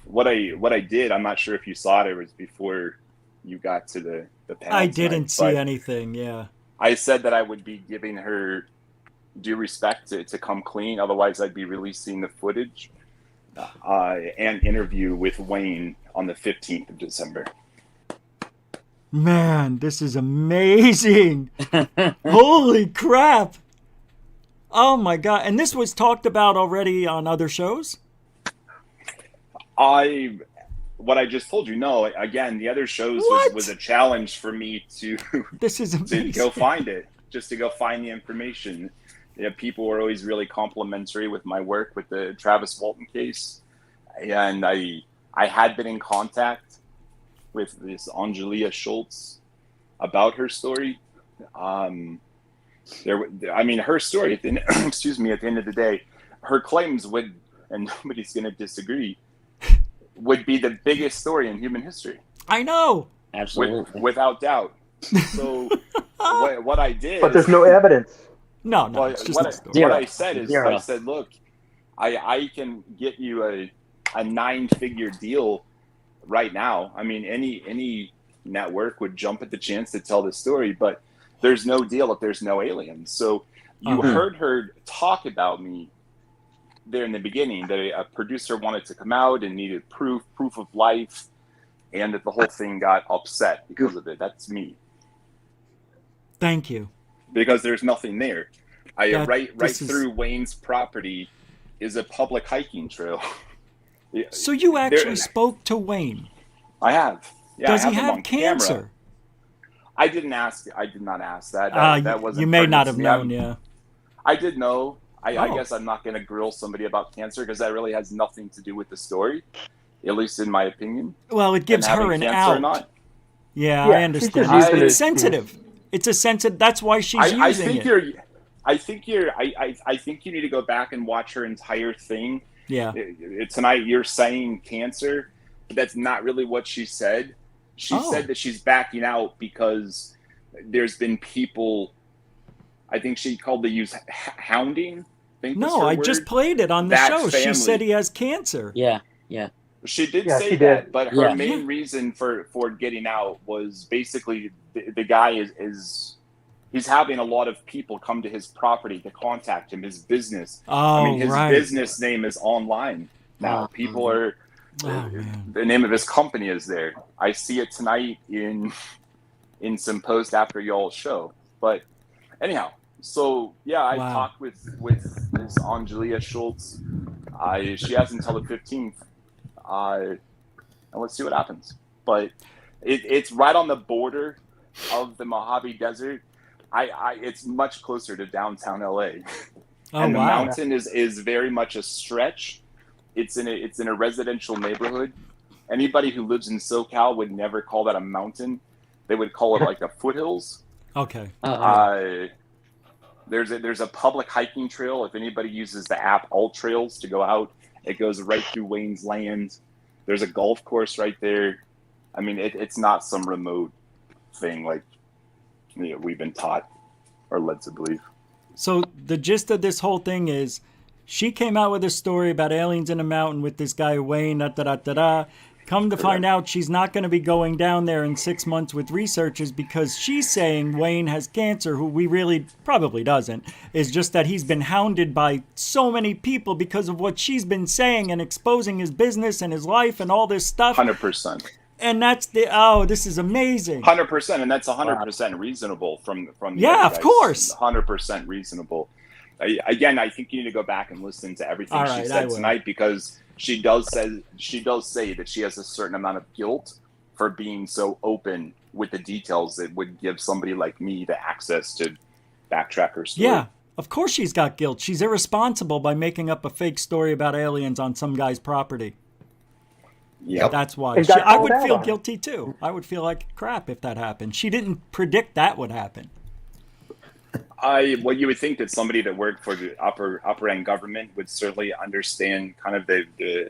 what I did, I'm not sure if you saw it. It was before you got to the panel. I didn't see anything. Yeah. I said that I would be giving her due respect to come clean. Otherwise, I'd be releasing the footage and interview with Wayne on the 15th of December. Man, this is amazing. Holy crap. Oh my God. And this was talked about already on other shows? What I just told you, no. Again, the other shows was a challenge for me to, this is to go find it, just to go find the information. Yeah, people were always really complimentary with my work with the Travis Walton case. And I had been in contact with this Angelia Schultz about her story. Her story, at the end, excuse me, at the end of the day, her claims would, and nobody's going to disagree, would be the biggest story in human history. I know. Absolutely. Without doubt. So what I did... But there's no evidence. No, it's just what I said is, I said, look, I can get you a 9-figure deal right now. I mean, any network would jump at the chance to tell this story, but there's no deal if there's no aliens. So you heard her talk about me there in the beginning, that a producer wanted to come out and needed proof of life, and that the whole thing got upset because of it. That's me. Thank you. Because there's nothing there. Right through Wayne's property is a public hiking trail. So you actually spoke to Wayne? I have. Yeah, Does I he have cancer? Camera. I did not ask that. That wasn't. You may not have known. Yeah. I did know. I guess I'm not going to grill somebody about cancer because that really has nothing to do with the story, at least in my opinion. Well, it gives her an out. Or not. Yeah, I understand. It's sensitive. It's a sensitive. That's why she's using it. I think you need to go back and watch her entire thing. Yeah. Tonight you're saying cancer, but that's not really what she said. She said that she's backing out because there's been people. I think she called the use hounding. No, I just played it on the show. Family. She said he has cancer. Yeah. She did say that, but her main reason for getting out was basically the guy is he's having a lot of people come to his property to contact him, his business. His business name is online now. People are the name of his company is there. I see it tonight in some post after y'all's show. But anyhow, so yeah, I talked with Ms. Angelia Schultz. She has until the 15th. And let's see what happens. But it's right on the border of the Mojave Desert. It's much closer to downtown LA. And the mountain is very much a stretch. It's in a residential neighborhood. Anybody who lives in SoCal would never call that a mountain. They would call it like the foothills. Okay. There's a public hiking trail. If anybody uses the app All Trails to go out, it goes right through Wayne's land. There's a golf course right there. I mean, it's not some remote thing like we've been taught or led to believe. So the gist of this whole thing is she came out with a story about aliens in a mountain with this guy Wayne, da-da-da-da-da. Come to find out she's not going to be going down there in 6 months with researchers because she's saying Wayne has cancer, who we really probably doesn't. It's just that he's been hounded by so many people because of what she's been saying and exposing his business and his life and all this stuff. 100%. And that's this is amazing. 100%, and that's 100% reasonable from the yeah, of course. 100% reasonable. Again, I think you need to go back and listen to everything she said tonight, because she does say that she has a certain amount of guilt for being so open with the details that would give somebody like me the access to backtrack her story. Yeah, of course she's got guilt. She's irresponsible by making up a fake story about aliens on some guy's property. Yeah, that's why. I would feel guilty too. I would feel like crap if that happened. She didn't predict that would happen. Well, you would think that somebody that worked for the upper end government would certainly understand kind of the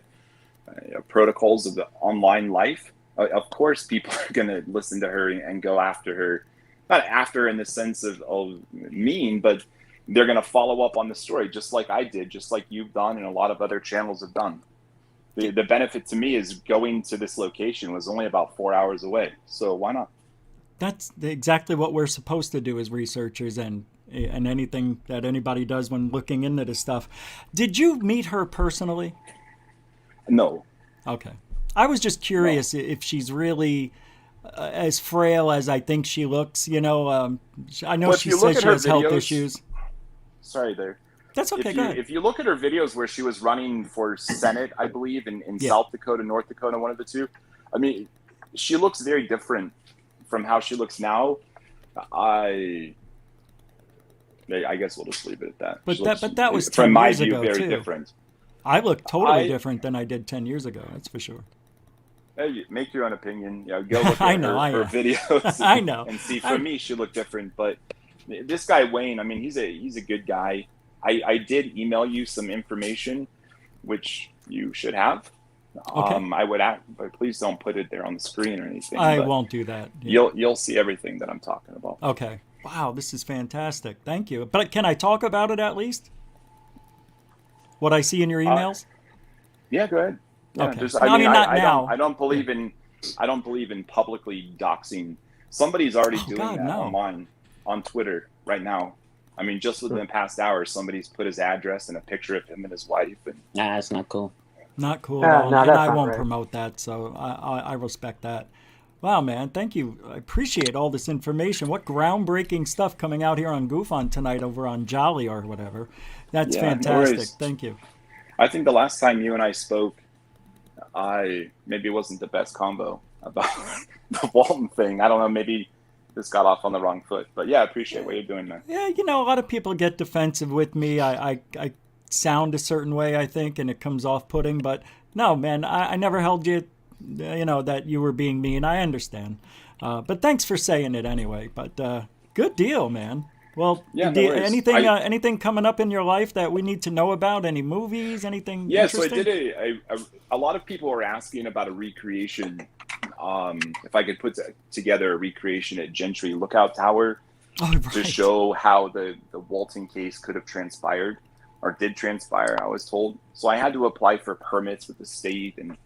protocols of the online life. Of course, people are going to listen to her and go after her, not after in the sense of mean, but they're going to follow up on the story, just like I did, just like you've done, and a lot of other channels have done. The benefit to me is going to this location was only about 4 hours away, so why not? That's exactly what we're supposed to do as researchers, and anything that anybody does when looking into this stuff. Did you meet her personally? No. Okay. I was just curious if she's really as frail as I think she looks. I know she says she has health issues. Sorry there. That's okay, go ahead. If you look at her videos where she was running for Senate, I believe, in South Dakota, North Dakota, one of the two, I mean, she looks very different from how she looks now. I guess we'll just leave it at that. But that was 10 from my years view, ago, very too. different. I look totally different than I did 10 years ago, that's for sure. Hey, make your own opinion. Go look at her videos. I know. And see, for me, she looked different. But this guy, Wayne, I mean, he's a good guy. I did email you some information, which you should have. Okay. I would but please don't put it there on the screen or anything. I won't do that. Yeah. You'll see everything that I'm talking about. Okay. Wow, this is fantastic. Thank you. But can I talk about it at least? What I see in your emails? Yeah, go ahead. Yeah, okay. I don't believe in publicly doxing. Somebody's already doing that online on Twitter right now. I mean, just within the past hour, somebody's put his address and a picture of him and his wife. And nah, that's not cool. Not cool at all. And I won't promote that, so I respect that. Wow, man, thank you. I appreciate all this information. What groundbreaking stuff coming out here on GUFON tonight over on ANGAJLI or whatever. That's fantastic. No, thank you. I think the last time you and I spoke, maybe it wasn't the best combo about the Walton thing. I don't know, maybe this got off on the wrong foot. But yeah, I appreciate what you're doing, man. Yeah, a lot of people get defensive with me. I sound a certain way, I think, and it comes off-putting. But no, man, I never held you, that you were being mean. I understand. But thanks for saying it anyway. But good deal, man. Well, anything coming up in your life that we need to know about? Any movies? Anything interesting? So I did a lot of people were asking about a recreation. If I could put together a recreation at Gentry Lookout Tower to show how the Walton case could have transpired or did transpire, I was told. So I had to apply for permits with the state, and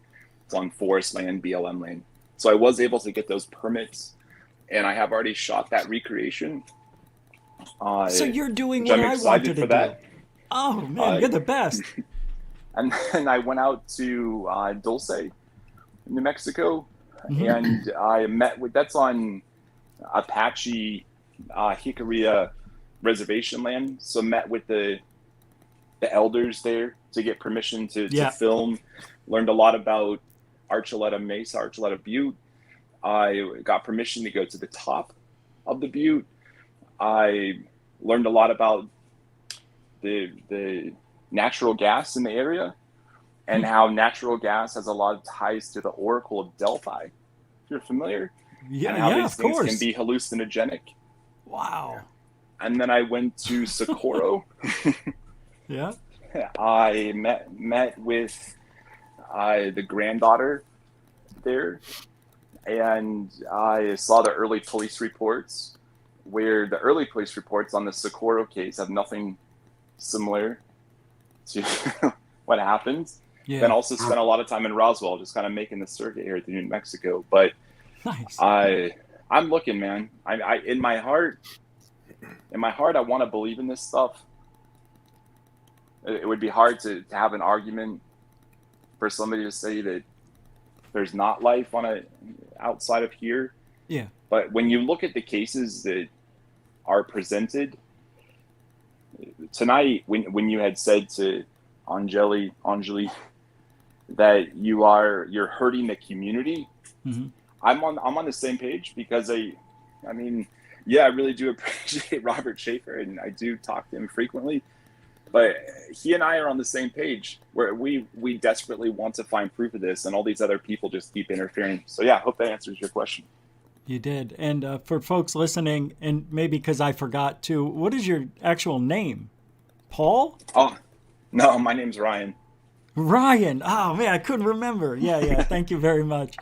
it's on forest land, BLM land. So I was able to get those permits, and I have already shot that recreation. So you're doing what I wanted to do. Oh, man, you're the best. And then I went out to Dulce, New Mexico, and I met with, that's on Apache Jicarilla reservation land. So met with the elders there to get permission to film. Learned a lot about Archuleta Mesa, Archuleta Butte. I got permission to go to the top of the butte. I learned a lot about the natural gas in the area and how natural gas has a lot of ties to the Oracle of Delphi. If you're familiar? Yeah, and how these of things course. can be hallucinogenic. Wow. And then I went to Socorro. Yeah. I met with the granddaughter there, and I saw the early police reports, where the early police reports on the Socorro case have nothing similar to what happened. Yeah. Then also spent a lot of time in Roswell, just kind of making the circuit here through New Mexico. But nice. I'm looking, man. I in my heart, I want to believe in this stuff. It would be hard to have an argument for somebody to say that there's not life outside of here. Yeah. But when you look at the cases that are presented tonight, when you had said to Anjali, that you're hurting the community, mm-hmm. I'm on the same page, because I really do appreciate Robert Schaefer, and I do talk to him frequently. But he and I are on the same page, where we desperately want to find proof of this, and all these other people just keep interfering. So yeah, I hope that answers your question. You did. And for folks listening, and maybe because I forgot to, what is your actual name? Paul? Oh, no, my name's Ryan. Ryan. Oh, man, I couldn't remember. Yeah. Thank you very much.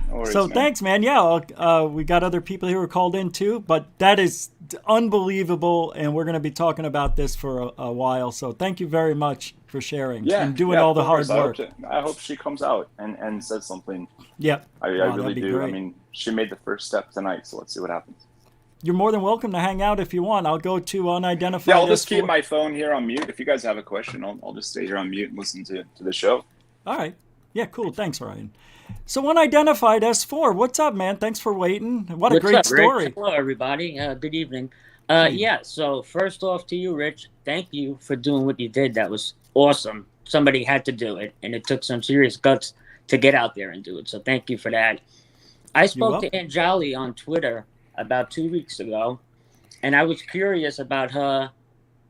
No worries, so man. Thanks, man. Yeah, we got other people here who called in too, but that is unbelievable, and we're going to be talking about this for a while. So thank you very much for sharing and doing all the hard work. I hope she comes out and says something. Yep. I really do. Great. I mean, she made the first step tonight, so let's see what happens. You're more than welcome to hang out if you want. I'll go to unidentified. Yeah, I'll just keep my phone here on mute. If you guys have a question, I'll just stay here on mute and listen to the show. All right. Yeah, cool. Thanks, Ryan. So unidentified S4, what's up, man? Thanks for waiting. What a great story. Rich? Hello, everybody. Good evening. So first off to you, Rich, thank you for doing what you did. That was awesome. Somebody had to do it, and it took some serious guts to get out there and do it. So thank you for that. I spoke to Anjali on Twitter about 2 weeks ago, and I was curious about her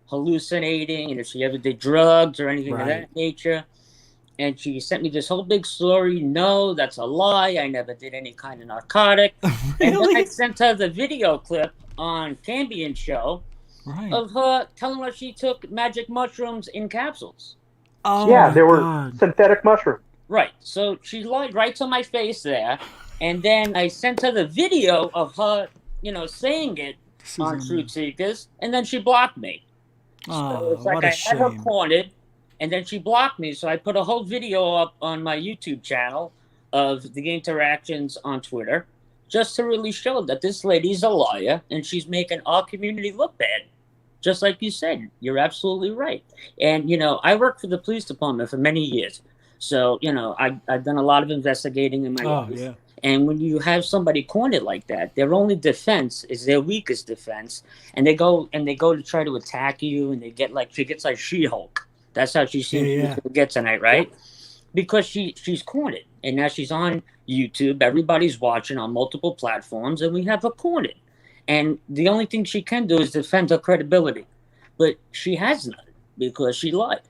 hallucinating and if she ever did drugs or anything of that nature. And she sent me this whole big story. No, that's a lie. I never did any kind of narcotic. Really? And then I sent her the video clip on Cambian show of her telling her she took magic mushrooms in capsules. Oh, yeah, they were synthetic mushrooms. Right. So she lied right to my face there. And then I sent her the video of her, saying it on Truth Seekers. And then she blocked me. So it's like I had her cornered. And then she blocked me, so I put a whole video up on my YouTube channel of the interactions on Twitter, just to really show that this lady's a liar and she's making our community look bad. Just like you said, you're absolutely right. And, I worked for the police department for many years. So, I've done a lot of investigating in my life. Yeah. And when you have somebody cornered like that, their only defense is their weakest defense. And they go to try to attack you, and she gets like She-Hulk. That's how she seems to get tonight, right? Yeah. Because she's cornered. And now she's on YouTube. Everybody's watching on multiple platforms, and we have her cornered. And the only thing she can do is defend her credibility. But she has none, because she lied.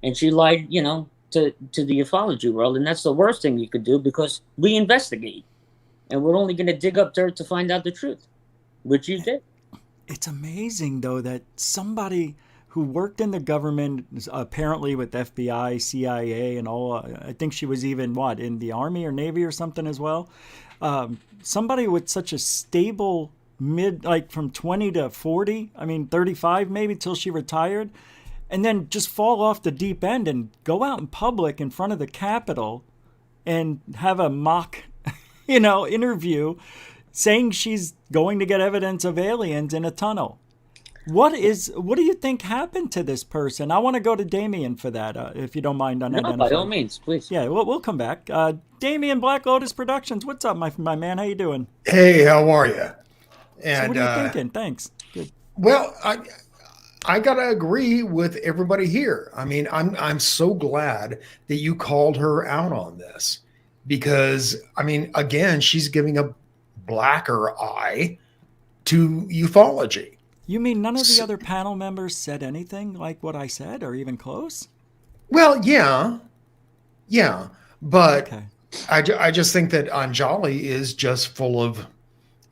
And she lied, to the ufology world. And that's the worst thing you could do, because we investigate. And we're only going to dig up dirt to find out the truth, which you did. It's amazing, though, that somebody who worked in the government, apparently with FBI, CIA, and all. I think she was even, in the Army or Navy or something as well. Somebody with such a stable from 20 to 40, 35 maybe, till she retired, and then just fall off the deep end and go out in public in front of the Capitol and have a mock, interview saying she's going to get evidence of aliens in a tunnel. What do you think happened to this person? I want to go to Damien for that, if you don't mind. No, by all means, please. Yeah, we'll come back. Damien, Black Lotus Productions. What's up, my man? How you doing? Hey, how are you? And so what are you thinking? Thanks. Good. Well, I gotta agree with everybody here. I'm so glad that you called her out on this, because again, she's giving a blacker eye to ufology. You mean none of the other panel members said anything like what I said, or even close? Well, yeah, but okay. I just think that Anjali is just full of,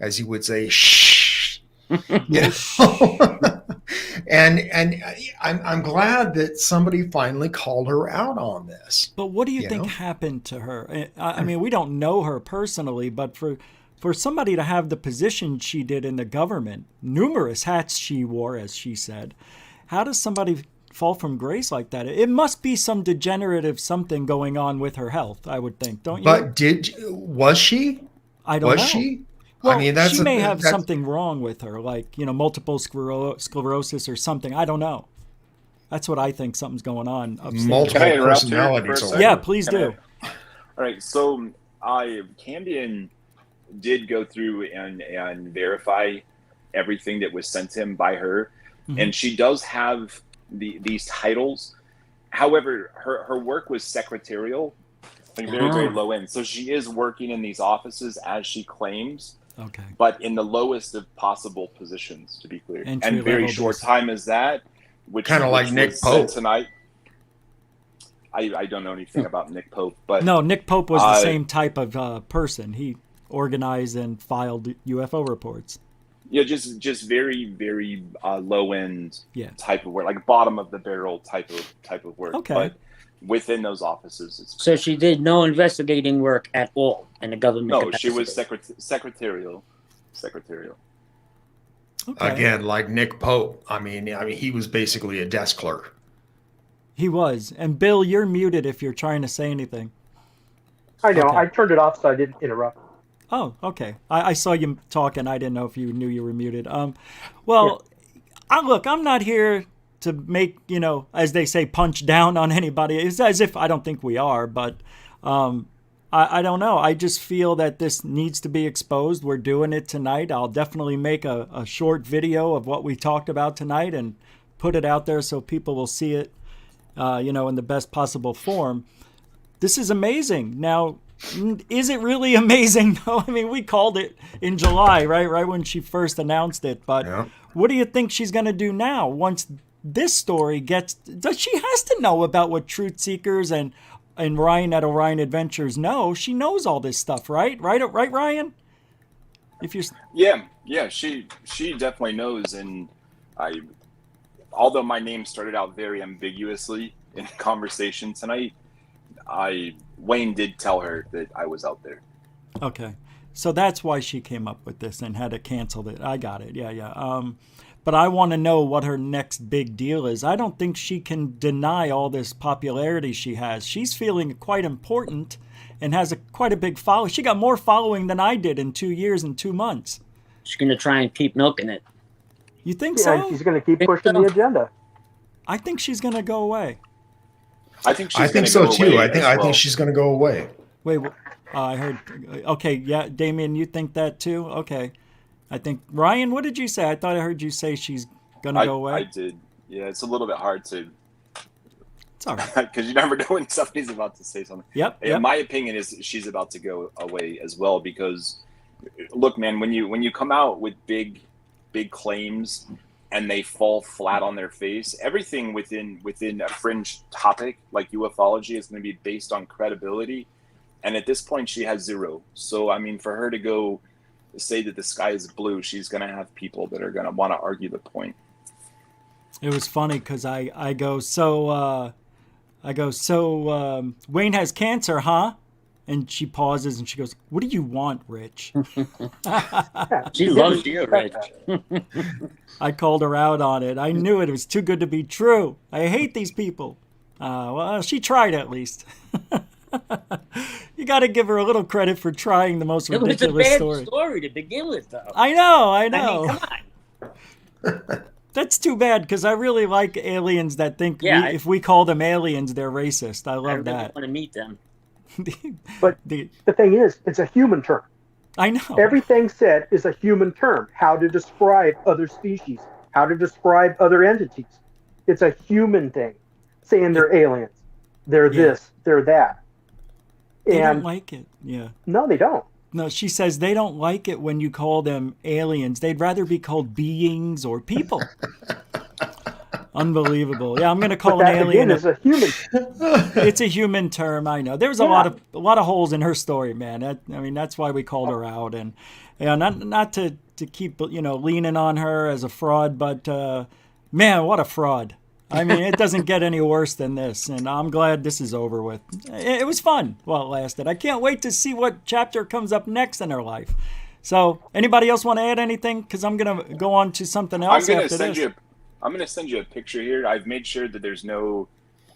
as you would say, shh. You know? and I'm glad that somebody finally called her out on this. But what do you, you think know? happened to her? I mean, we don't know her personally, but for somebody to have the position she did in the government, numerous hats she wore, as she said, how does somebody fall from grace like that? It must be some degenerative something going on with her health, I would think, don't you? But was she? I don't know. Was she? Well, I mean, that's she may have something wrong with her, like, multiple sclerosis or something. I don't know. That's what I think. Something's going on upstairs. Multiple personality disorder. Yeah, please do. All right. So Cambion did go through and verify everything that was sent to him by her. Mm-hmm. And she does have these titles. However, her work was secretarial, like very, very low end. So she is working in these offices as she claims. Okay. But in the lowest of possible positions, to be clear. And very short time as that, which kind of like Nick Pope tonight. I don't know anything about Nick Pope, but no, Nick Pope was the same type of person. He organized and filed UFO reports. Yeah, just very, very low end type of work, like bottom of the barrel type of work. Okay. But within those offices, so she did no investigating work at all in the government. No, capacity. she was secretarial. Okay. Again, like Nick Pope. I mean, he was basically a desk clerk. He was. And Bill, you're muted if you're trying to say anything. I know. Okay. I turned it off so I didn't interrupt. Oh, okay. I saw you talking. I didn't know if you knew you were muted. Look, I'm not here to make, as they say, punch down on anybody. It's as if I don't think we are, but I don't know. I just feel that this needs to be exposed. We're doing it tonight. I'll definitely make a short video of what we talked about tonight and put it out there so people will see it, in the best possible form. This is amazing. Now, is it really amazing though? I mean, we called it in July, right when she first announced it. But what do you think she's going to do now once this story gets? She has to know about what truth seekers and Ryan at Orion Adventures know. She knows all this stuff, right? Right, Ryan? If you're she definitely knows. And although my name started out very ambiguously in conversation tonight, Wayne did tell her that I was out there. Okay. So that's why she came up with this and had to cancel it. I got it. Yeah. But I want to know what her next big deal is. I don't think she can deny all this popularity she has. She's feeling quite important and has quite a big following. She got more following than I did in 2 years and 2 months. She's going to try and keep milking it. You think so? Yeah, she's going to keep pushing the agenda. I think she's going to go away. I think so too. I think she's going to go away. Wait, I heard. Okay, yeah, Damien, you think that too? Okay, I think Ryan. What did you say? I thought I heard you say she's going to go away. I did. Yeah, it's a little bit hard to. It's all right because you never know when somebody's about to say something. Yep. My opinion is she's about to go away as well because, look, man, when you come out with big claims and they fall flat on their face, everything within a fringe topic like ufology is going to be based on credibility. And at this point, she has zero. So, I mean, for her to go say that the sky is blue, she's going to have people that are going to want to argue the point. It was funny because I go, Wayne has cancer, huh? And she pauses and she goes, "What do you want, Rich?" She loves you, Rich. I called her out on it. I knew it. It was too good to be true. I hate these people. Well, she tried at least. You got to give her a little credit for trying the most ridiculous story. It was a bad story to begin with, though. I know. I mean, come on. That's too bad because I really like aliens that think if we call them aliens, they're racist. I love that. I want to meet them. But the thing is, it's a human term. I know. Everything said is a human term. How to describe other species, how to describe other entities. It's a human thing. Saying they're aliens, they're this, they're that. They don't like it. Yeah. No, they don't. No, she says they don't like it when you call them aliens. They'd rather be called beings or people. Unbelievable. Yeah, I'm going to call But an that, alien. again, is a human. It's a human term, I know. There's a lot of holes in her story, man. I mean, that's why we called her out, and not to keep leaning on her as a fraud, but man, what a fraud. I mean, it doesn't get any worse than this, and I'm glad this is over with. It was fun while it lasted. I can't wait to see what chapter comes up next in her life. So, anybody else want to add anything? Because I'm going to go on to something else after this. I'm going to send you a picture here. I've made sure that there's no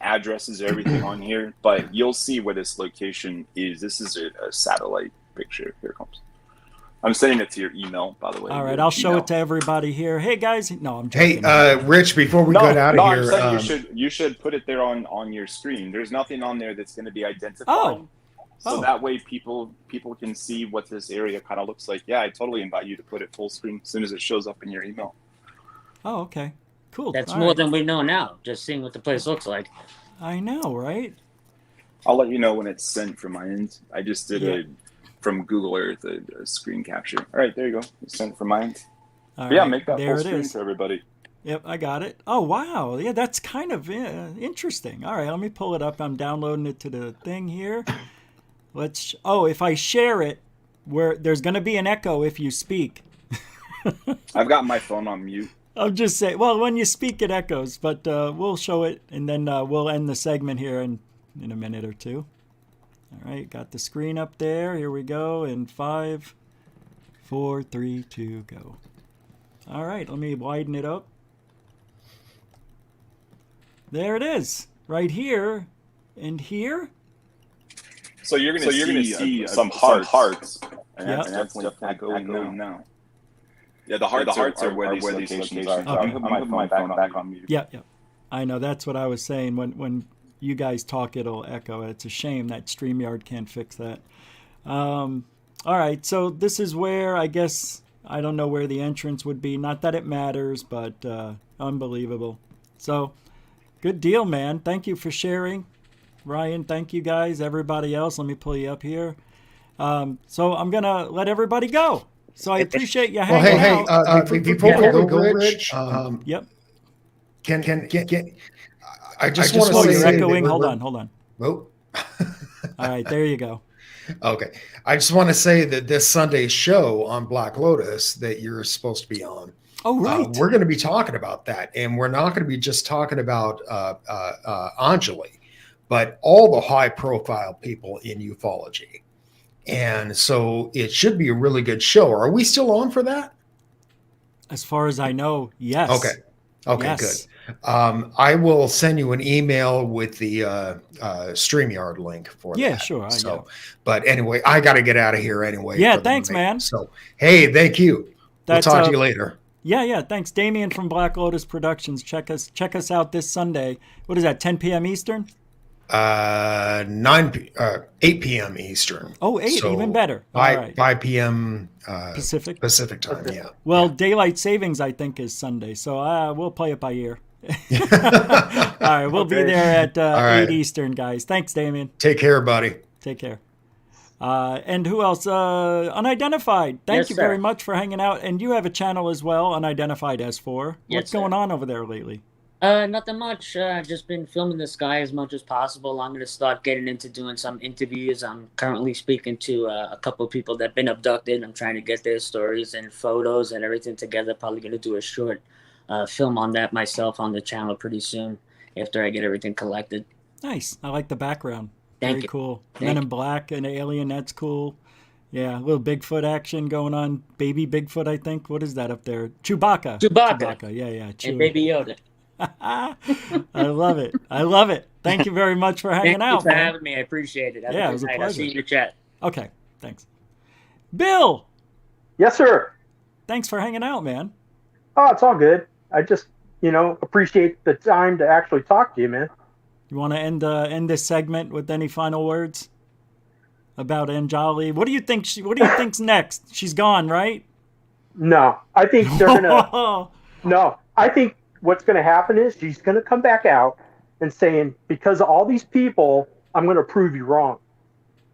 addresses or everything on here, but you'll see where this location is. This is a satellite picture. Here it comes. I'm sending it to your email, by the way. All right, I'll show it to everybody here. Hey, guys. No, I'm joking. Hey, Rich, before we get out of here. I'm saying you should put it there on your screen. There's nothing on there that's going to be identifying. So that way people can see what this area kind of looks like. Yeah, I totally invite you to put it full screen as soon as it shows up in your email. Oh, okay. Cool. That's more than we know now, just seeing what the place looks like. I know, right? I'll let you know when it's sent from my end. I just did from Google Earth a screen capture. All right, there you go. It's sent from my end. Yeah, make that full screen for everybody. Yep, I got it. Oh, wow. Yeah, that's kind of interesting. All right, let me pull it up. I'm downloading it to the thing here. If I share it, there's going to be an echo if you speak. I've got my phone on mute. I'm just saying, well, when you speak, it echoes, but we'll show it, and then we'll end the segment here in a minute or two. All right, got the screen up there. Here we go in 5, 4, 3, 2, go. All right, let me widen it up. There it is, right here and here. So you're going to see some hearts. And that's definitely going now. Yeah, the hearts are where these locations are. Okay. I'm putting my phone back on mute. Yeah. I know, that's what I was saying. When you guys talk, it'll echo. It's a shame that StreamYard can't fix that. All right, so this is where, I guess, I don't know where the entrance would be. Not that it matters, but unbelievable. So, good deal, man. Thank you for sharing. Ryan, thank you guys. Everybody else, let me pull you up here. So I'm going to let everybody go. So I appreciate you hanging out. Before we go, Rich, yep. I just want to say you're echoing. Hold on. Oh. All right, there you go. Okay. I just want to say that this Sunday's show on Black Lotus that you're supposed to be on. Oh, right. We're going to be talking about that. And we're not going to be just talking about Anjali, but all the high profile people in ufology. And so it should be a really good show. Are we still on for that? As far as I know, yes. Okay, yes. Good. I will send you an email with the StreamYard link for that. Yeah, sure. But anyway, I got to get out of here anyway. Yeah, thanks, man. So, hey, thank you. We'll talk to you later. Yeah. Thanks, Damien from Black Lotus Productions. Check us out this Sunday. What is that? 10 p.m. Eastern? 8 p.m. Eastern. Oh, 8, so even better. 5 p.m. Pacific time, yeah. Well, daylight savings, I think, is Sunday, so we'll play it by ear. All right, we'll be there at 8 Eastern, guys. Thanks, Damien. Take care, buddy. Take care. And who else? Unidentified. Thank you very much for hanging out. And you have a channel as well, Unidentified S4. What's going on over there lately? Nothing much. Just been filming the sky as much as possible. I'm going to start getting into doing some interviews. I'm currently speaking to a couple of people that have been abducted. I'm trying to get their stories and photos and everything together. Probably going to do a short film on that myself on the channel pretty soon after I get everything collected. Nice. I like the background. Thank Very you. Cool. Men in Black and Alien, that's cool. Yeah, a little Bigfoot action going on. Baby Bigfoot, I think. What is that up there? Chewbacca. Yeah. And Baby Yoda. I love it. Thank you very much for hanging out. Thank you for having me. I appreciate it. It was a pleasure. I'll see you in the chat. Okay, thanks. Bill. Yes, sir. Thanks for hanging out, man. Oh, it's all good. I just, appreciate the time to actually talk to you, man. You want to end this segment with any final words about Anjali? What do you think? What do you think's next? She's gone, right? No, I think they're gonna. No, I think what's going to happen is she's going to come back out and saying, because of all these people, I'm going to prove you wrong.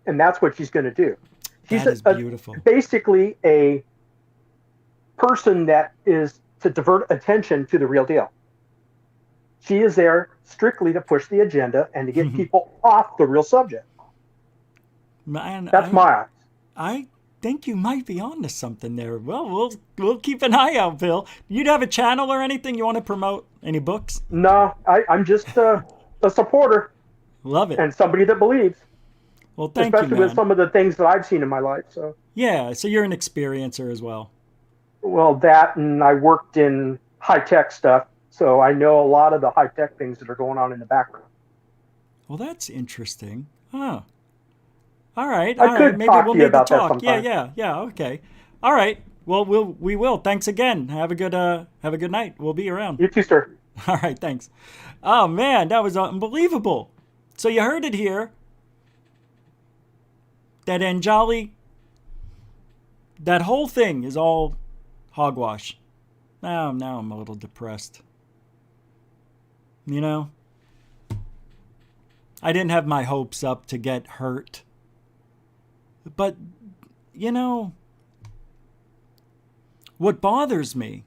And that's what she's going to do. She's beautiful. Basically a person that is to divert attention to the real deal. She is there strictly to push the agenda and to get people off the real subject. Man, That's my eyes. I think you might be onto something there. Well, we'll keep an eye out, Bill. You'd have a channel or anything you want to promote? Any books? No, I'm just a supporter. Love it. And somebody that believes. Well, thank you, especially man. with some of the things that I've seen in my life. So yeah, so you're an experiencer as well. Well, that, and I worked in high tech stuff, so I know a lot of the high tech things that are going on in the background. Well, that's interesting. Huh. All right. I could Maybe talk we'll to you need to about that talk. sometime. Yeah. Okay. All right. Well, we will. Thanks again. Have a good night. We'll be around. You too, sir. All right. Thanks. Oh man, that was unbelievable. So you heard it here. That Anjali, that whole thing is all hogwash. Now I'm a little depressed. You know, I didn't have my hopes up to get hurt. But, you know, what bothers me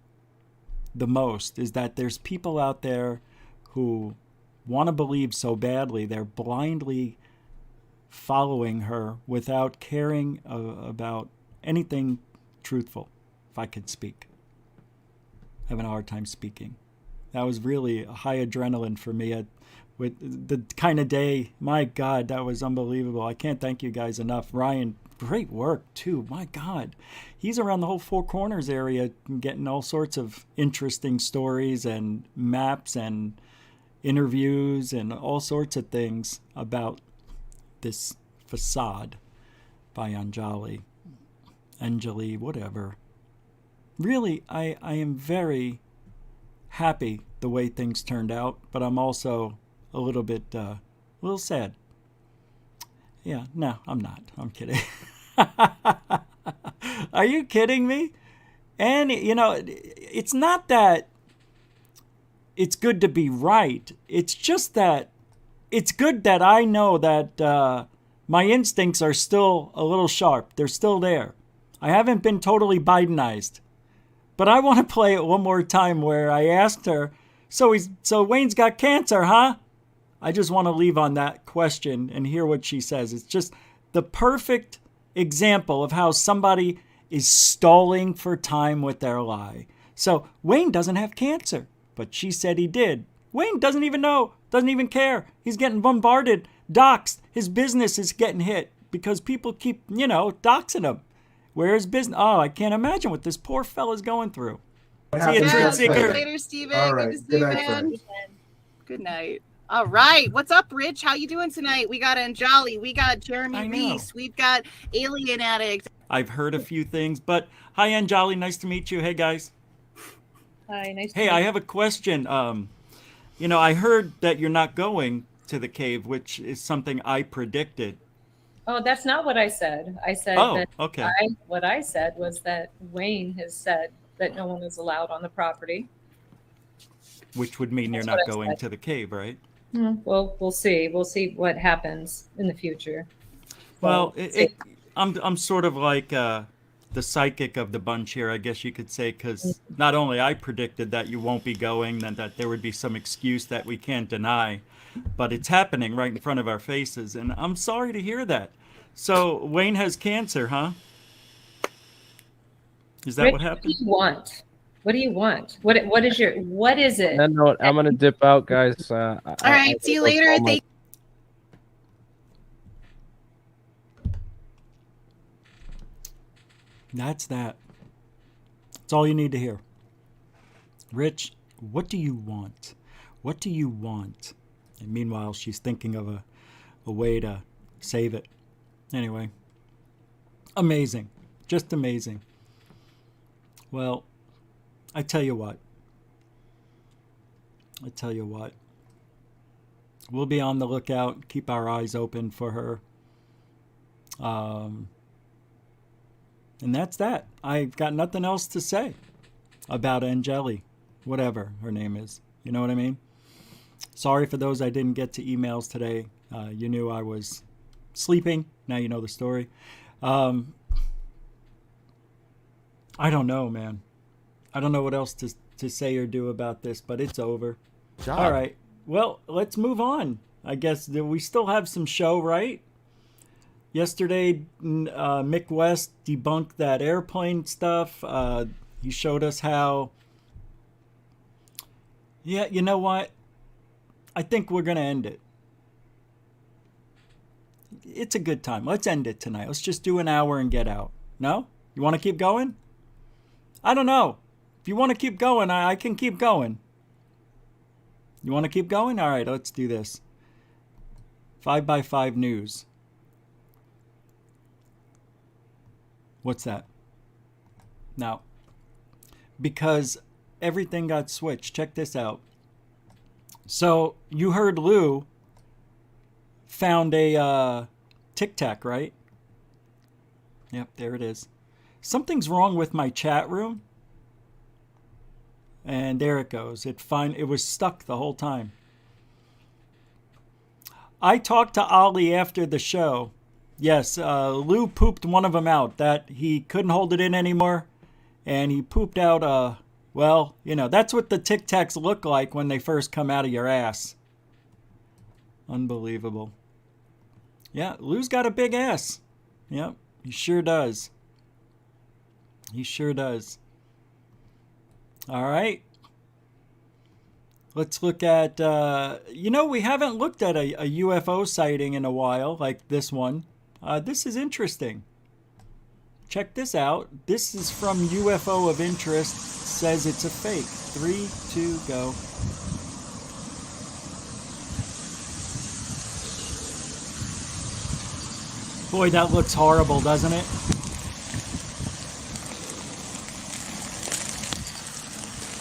the most is that there's people out there who want to believe so badly they're blindly following her without caring about anything truthful, if I could speak. Having a hard time speaking. That was really a high adrenaline for me with the kind of day. My God, that was unbelievable. I can't thank you guys enough. Ryan, great work too. My God. He's around the whole Four Corners area getting all sorts of interesting stories and maps and interviews and all sorts of things about this facade by Anjali, whatever. Really, I am very happy the way things turned out, but I'm also a little bit, a little sad. Yeah, no, I'm not. I'm kidding. Are you kidding me? And, you know, it's not that it's good to be right. It's just that it's good that I know that my instincts are still a little sharp. They're still there. I haven't been totally Bidenized. But I want to play it one more time where I asked her, so Wayne's got cancer, huh? I just want to leave on that question and hear what she says. It's just the perfect example of how somebody is stalling for time with their lie. So Wayne doesn't have cancer, but she said he did. Wayne doesn't even know, doesn't even care. He's getting bombarded, doxxed. His business is getting hit because people keep, doxing him. Where's business? Oh, I can't imagine what this poor fella's going through. See you, Truth See you Seeker. later, Steven. All right. Good to see Good you, night, man. friends. Good night. All right. What's up, Rich? How you doing tonight? We got Anjali. We got Jeremy Reese. We've got Alien Addict. I've heard a few things, but hi, Anjali. Nice to meet you. Hey, guys. Hi, nice to Hey, meet I you. have a question. I heard that you're not going to the cave, which is something I predicted. Oh, that's not what I said. I said that okay. what I said was that Wayne has said that no one is allowed on the property. Which would mean That's you're not what I going said. to the cave, right? Well, we'll see. We'll see what happens in the future. Well, I'm sort of like the psychic of the bunch here, I guess you could say, because not only I predicted that you won't be going, and that there would be some excuse that we can't deny, but it's happening right in front of our faces, and I'm sorry to hear that. So Wayne has cancer, huh? Is that Rich, what happened? What do you want? What do you want? What is it? No, I'm gonna dip out, guys. All right. See you later. Thank That's that. That's all you need to hear. Rich, what do you want? What do you want? And meanwhile, she's thinking of a way to save it. Anyway, amazing. Just amazing. Well, I tell you what. We'll be on the lookout. Keep our eyes open for her. And that's that. I've got nothing else to say about Anjali, whatever her name is. You know what I mean? Sorry for those I didn't get to emails today. You knew I was sleeping. Now you know the story. I don't know, man. I don't know what else to say or do about this, but it's over. job. All right. Well, let's move on. I guess we still have some show, right? Yesterday, Mick West debunked that airplane stuff. He showed us how... Yeah, you know what? I think we're going to end it. It's a good time. Let's end it tonight. Let's just do an hour and get out. No? You want to keep going? I don't know. If you want to keep going, I can keep going. You want to keep going? All right, let's do this. 5x5 News. What's that? Now, because everything got switched. Check this out. So, you heard Lou found a Tic Tac, right? Yep, there it is. Something's wrong with my chat room. And there it goes. It was stuck the whole time. I talked to Ollie after the show. Yes, Lou pooped one of them out. That he couldn't hold it in anymore. And he pooped out, well, you know, that's what the Tic Tacs look like when they first come out of your ass. Unbelievable. Yeah, Lou's got a big ass. Yep, he sure does. He sure does. All right. Let's look at, you know, we haven't looked at a UFO sighting in a while, like this one. This is interesting. Check this out. This is from UFO of Interest. Says it's a fake. 3, 2, go. Boy, that looks horrible, doesn't it?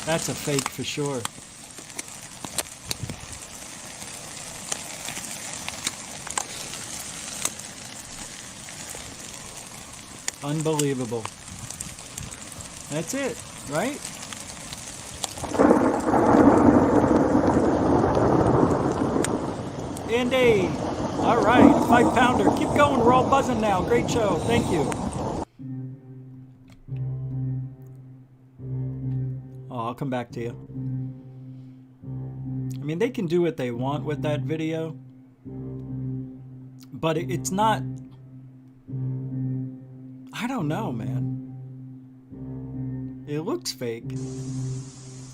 That's a fake for sure. Unbelievable. That's it, right? Andy! All right, 5-pounder. Keep going, we're all buzzing now. Great show, thank you. Oh, I'll come back to you. I mean, they can do what they want with that video, but it's not... I don't know, man. It looks fake.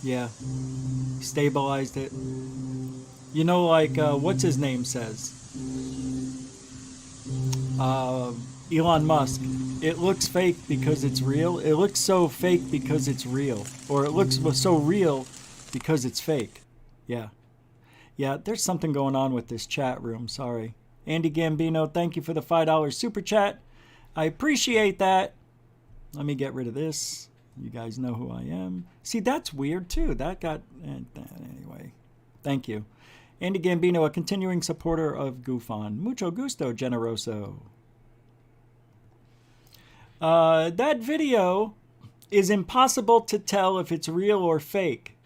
Yeah. Stabilized it. You know, like, what's his name says? Elon Musk. It looks fake because it's real. It looks so fake because it's real. Or it looks so real because it's fake. Yeah. Yeah, there's something going on with this chat room. Sorry. Andy Gambino, thank you for the $5 super chat. I appreciate that. Let me get rid of this. You guys know who I am. See, that's weird too. That got... Anyway. Thank you. Andy Gambino, a continuing supporter of GUFON. Mucho gusto, generoso. That video is impossible to tell if it's real or fake.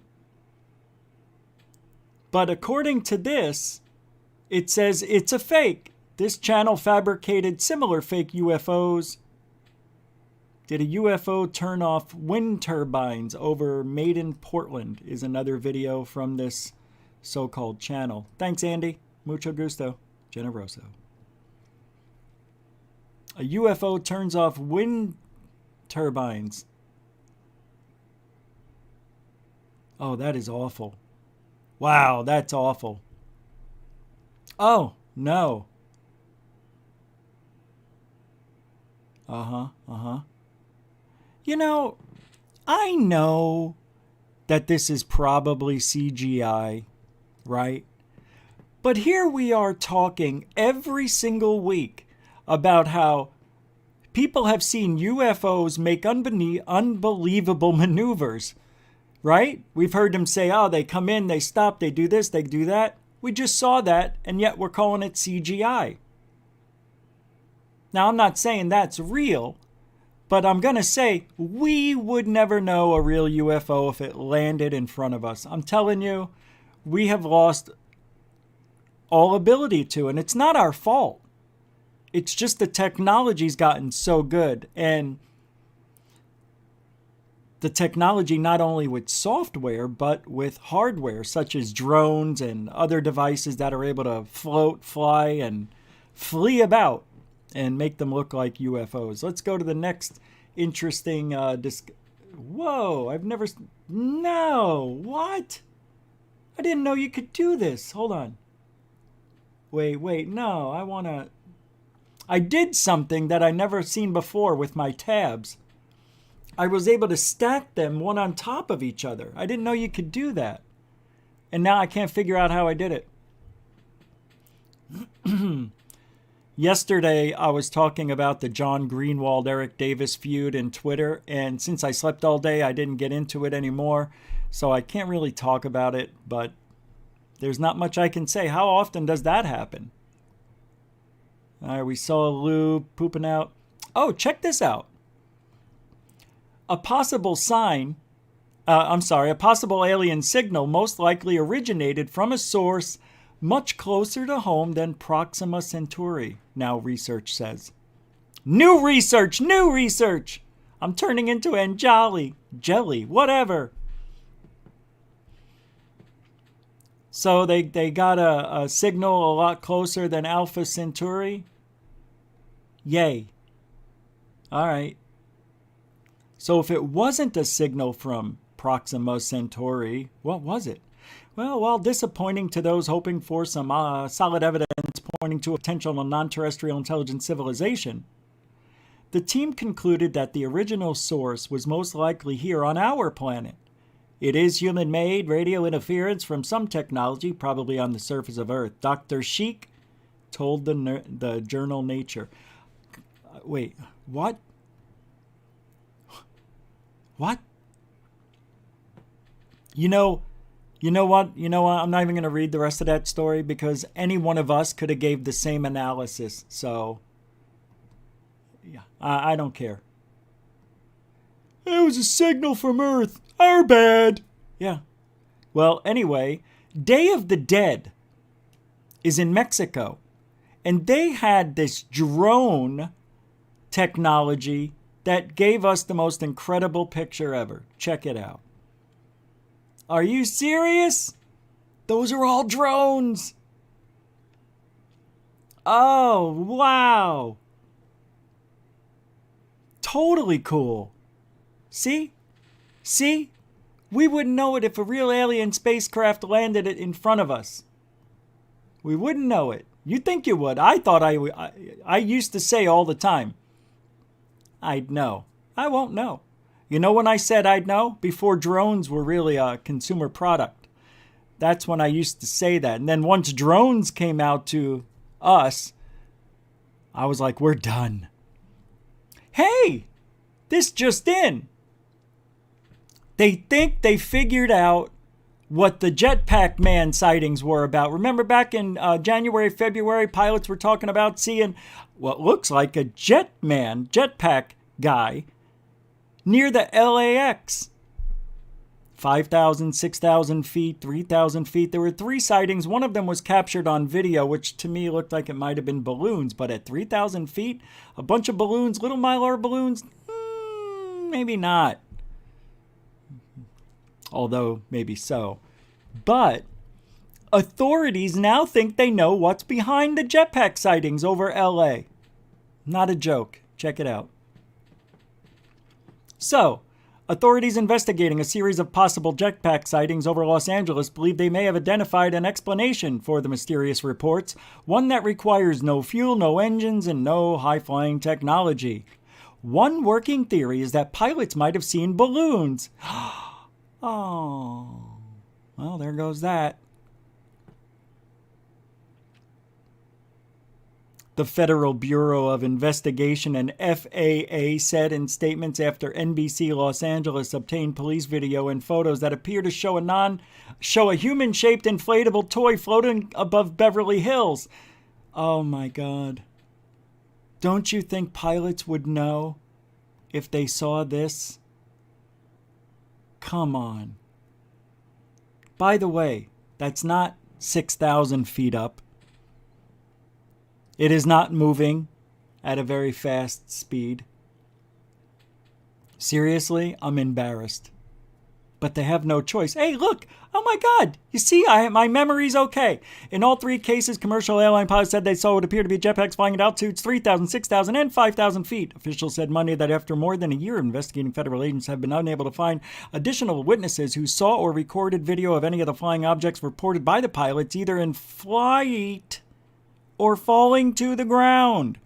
But according to this, it says it's a fake. This channel fabricated similar fake UFOs. Did a UFO turn off wind turbines over Made in Portland is another video from this so-called channel. Thanks, Andy. Mucho gusto. Generoso. A UFO turns off wind turbines. Oh, that is awful. Wow, that's awful. Oh, no. You know, I know that this is probably CGI, right? But here we are talking every single week about how people have seen UFOs make unbelievable maneuvers, right? We've heard them say, oh, they come in, they stop, they do this, they do that. We just saw that, and yet we're calling it CGI. Now, I'm not saying that's real, but I'm going to say we would never know a real UFO if it landed in front of us. I'm telling you, we have lost all ability to, and it's not our fault. It's just the technology's gotten so good. And the technology not only with software, but with hardware, such as drones and other devices that are able to float, fly, and flee about and make them look like UFOs. Let's go to the next interesting Whoa, I've never... No, what? I didn't know you could do this. Hold on. Wait, no, I did something that I never seen before with my tabs. I was able to stack them one on top of each other. I didn't know you could do that. And now I can't figure out how I did it. Yesterday, I was talking about the John Greenwald, Eric Davis feud in Twitter, and since I slept all day, I didn't get into it anymore, so I can't really talk about it, but there's not much I can say. How often does that happen? All right, we saw Lou pooping out. Oh, check this out. A possible alien signal most likely originated from a source much closer to home than Proxima Centauri, now research says. New research! I'm turning into Anjali, jelly, whatever. So they got a signal a lot closer than Alpha Centauri? Yay. All right. So if it wasn't a signal from Proxima Centauri, what was it? Well, while disappointing to those hoping for some solid evidence pointing to a potential non-terrestrial intelligent civilization, the team concluded that the original source was most likely here on our planet. It is human-made radio interference from some technology, probably on the surface of Earth. Dr. Sheik told the journal Nature. Wait, what? What? You know what? I'm not even going to read the rest of that story because any one of us could have gave the same analysis. So, yeah, I don't care. It was a signal from Earth. Our bad. Yeah. Well, anyway, Day of the Dead is in Mexico. And they had this drone technology that gave us the most incredible picture ever. Check it out. Are you serious? Those are all drones. Oh, wow. Totally cool. See? We wouldn't know it if a real alien spacecraft landed it in front of us. We wouldn't know it. You'd think you would. I thought I used to say all the time, I'd know. I won't know. You know when I said I'd know? Before drones were really a consumer product. That's when I used to say that. And then once drones came out to us, I was like, we're done. Hey, this just in. They think they figured out what the jetpack man sightings were about. Remember back in January, February, pilots were talking about seeing what looks like a jetpack guy near the LAX. 5,000, 6,000 feet, 3,000 feet. There were 3 sightings. One of them was captured on video, which to me looked like it might have been balloons. But at 3,000 feet, a bunch of balloons, little Mylar balloons, maybe not. Although, maybe so. But authorities now think they know what's behind the jetpack sightings over LA. Not a joke. Check it out. So, authorities investigating a series of possible jetpack sightings over Los Angeles believe they may have identified an explanation for the mysterious reports, one that requires no fuel, no engines, and no high-flying technology. One working theory is that pilots might have seen balloons. Oh, well, there goes that. The Federal Bureau of Investigation and FAA said in statements after NBC Los Angeles obtained police video and photos that appear to show a human-shaped inflatable toy floating above Beverly Hills. Oh my God. Don't you think pilots would know if they saw this? Come on. By the way, that's not 6,000 feet up. It is not moving at a very fast speed. Seriously, I'm embarrassed. But they have no choice. Hey, look! Oh my God! You see, my memory's okay. In all 3 cases, commercial airline pilots said they saw what appeared to be jetpacks flying at altitudes 3,000, 6,000, and 5,000 feet. Officials said Monday that after more than a year of investigating, federal agents have been unable to find additional witnesses who saw or recorded video of any of the flying objects reported by the pilots, either in flight or falling to the ground.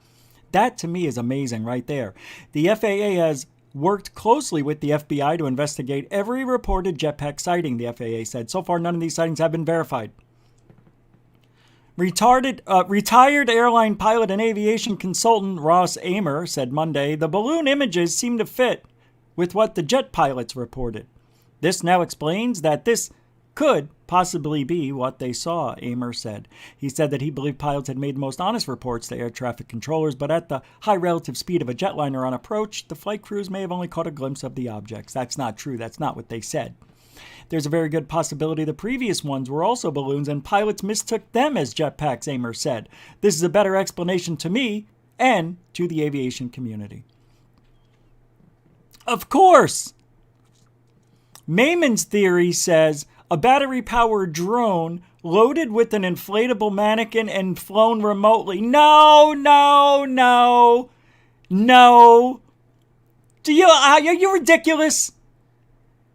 That, to me, is amazing right there. The FAA has worked closely with the FBI to investigate every reported jetpack sighting, the FAA said. So far, none of these sightings have been verified. Retired airline pilot and aviation consultant Ross Amer said Monday, the balloon images seem to fit with what the jet pilots reported. This now explains that this could possibly be what they saw, Amer said. He said that he believed pilots had made the most honest reports to air traffic controllers, but at the high relative speed of a jetliner on approach, the flight crews may have only caught a glimpse of the objects. That's not true. That's not what they said. There's a very good possibility the previous ones were also balloons and pilots mistook them as jetpacks, Amer said. This is a better explanation to me and to the aviation community. Of course! Mayman's theory says a battery-powered drone loaded with an inflatable mannequin and flown remotely. No. Are you ridiculous?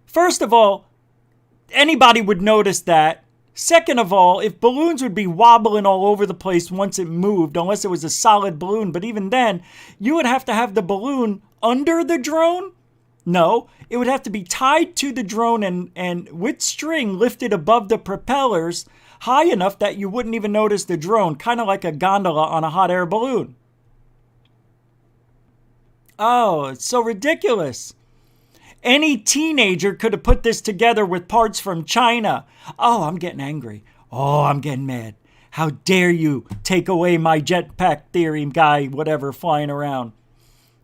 First of all, anybody would notice that. Second of all, if balloons would be wobbling all over the place once it moved, unless it was a solid balloon, but even then, you would have to have the balloon under the drone? No, it would have to be tied to the drone and with string lifted above the propellers high enough that you wouldn't even notice the drone, kind of like a gondola on a hot air balloon. Oh, it's so ridiculous. Any teenager could have put this together with parts from China. Oh, I'm getting angry. Oh, I'm getting mad. How dare you take away my jetpack theory guy, whatever, flying around.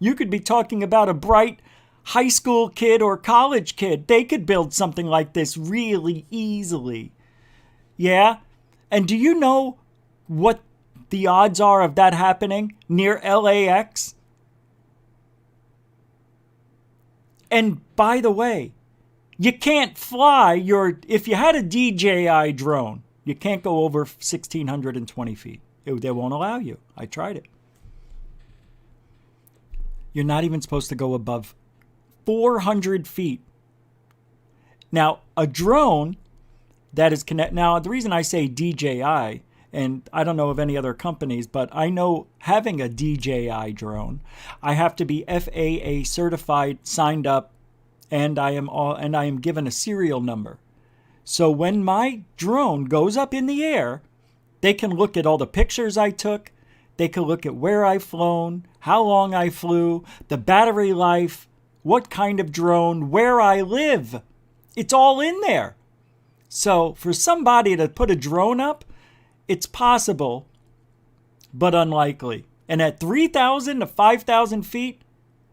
You could be talking about a bright high school kid or college kid. They could build something like this really easily. Yeah? And do you know what the odds are of that happening near LAX? And by the way, you can't fly if you had a DJI drone, you can't go over 1,620 feet. They won't allow you. I tried it. You're not even supposed to go above 400 feet. Now, a drone that is connected. Now, the reason I say DJI, and I don't know of any other companies, but I know having a DJI drone, I have to be FAA certified, signed up, and I am given a serial number. So when my drone goes up in the air, they can look at all the pictures I took, they can look at where I've flown, how long I flew, the battery life, what kind of drone, where I live. It's all in there. So for somebody to put a drone up, it's possible, but unlikely. And at 3,000 to 5,000 feet,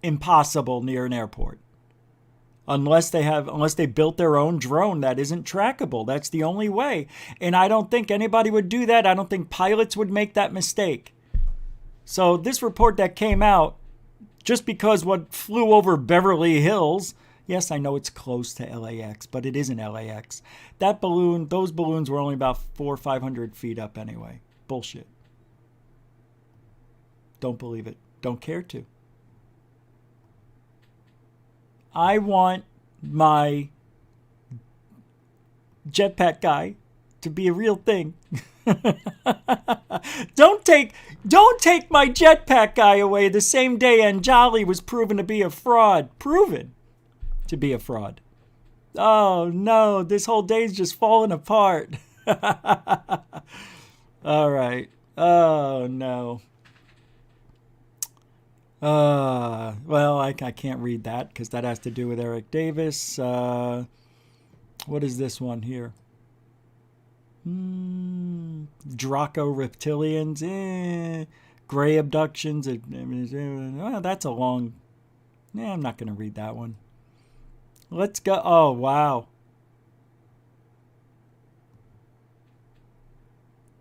impossible near an airport. Unless they built their own drone that isn't trackable. That's the only way. And I don't think anybody would do that. I don't think pilots would make that mistake. So this report that came out, just because what flew over Beverly Hills, yes, I know it's close to LAX, but it isn't LAX. Those balloons were only about 400 or 500 feet up anyway. Bullshit. Don't believe it. Don't care to. I want my jetpack guy to be a real thing. Don't take my jetpack guy away the same day Anjali was proven to be a fraud. Proven to be a fraud. Oh no, this whole day's just falling apart. All right. Oh no. Well, I can't read that because that has to do with Eric Davis. What is this one here? Draco reptilians, gray abductions. That's a long. I'm not going to read that one. Let's go. Oh wow.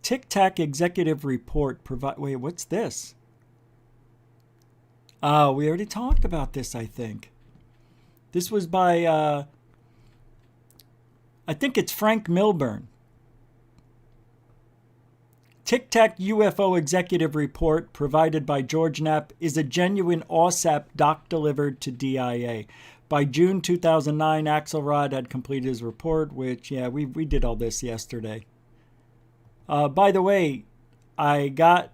Tic Tac executive report provide. Wait, what's this? Oh, we already talked about this, I think. This was by, I think it's Frank Milburn. Tic Tac UFO Executive Report provided by George Knapp is a genuine OSAP doc delivered to DIA. By June 2009, Axelrod had completed his report, which, yeah, we did all this yesterday. By the way, I got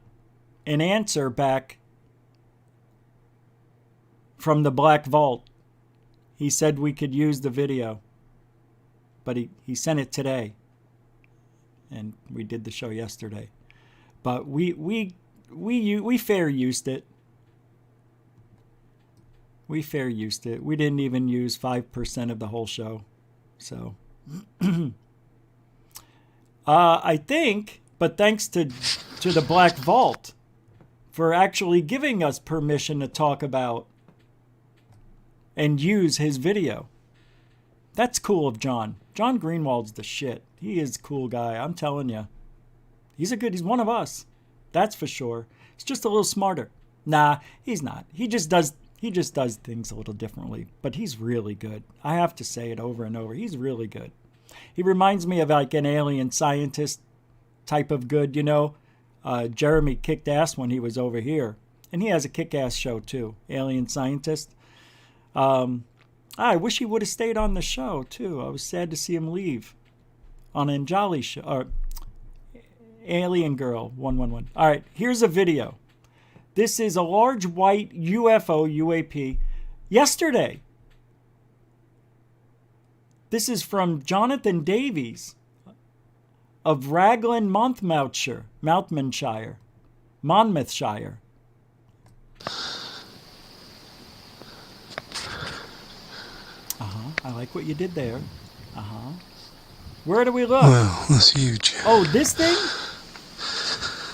an answer back from the Black Vault. He said we could use the video, but he sent it today, and we did the show yesterday. But we fair used it. We fair used it. We didn't even use 5% of the whole show. So, I think, but thanks to the Black Vault for actually giving us permission to talk about and use his video. That's cool of John. John Greenwald's the shit. He is a cool guy. I'm telling you. He's one of us. That's for sure. He's just a little smarter. Nah, he's not. He just does things a little differently. But he's really good. I have to say it over and over. He's really good. He reminds me of like an alien scientist type of good, you know. Jeremy kicked ass when he was over here. And he has a kick-ass show too. Alien Scientist. I wish he would have stayed on the show too. I was sad to see him leave on Anjali show. Or Alien Girl 111. All right, here's a video. This is a large white UFO UAP yesterday. This is from Jonathan Davies of Raglan, Monmouthshire. I like what you did there. Where do we look? Wow, that's huge. Oh, this thing?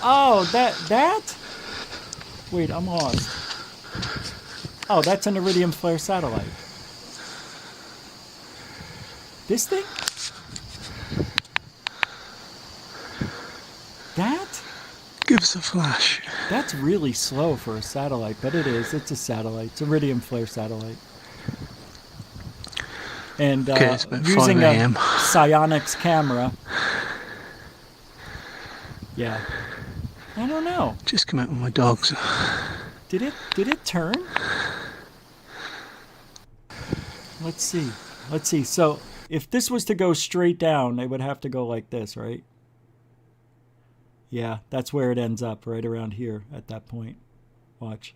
Oh, that? Wait, I'm lost. Oh, that's an Iridium Flare satellite. This thing? That? Give us a flash. That's really slow for a satellite, but it is. It's a satellite. It's a Iridium Flare satellite. And using a psionics camera. Yeah. I don't know. Just come out with my dogs. Did it turn? Let's see. So if this was to go straight down, they would have to go like this, right? Yeah, that's where it ends up, right around here at that point. Watch.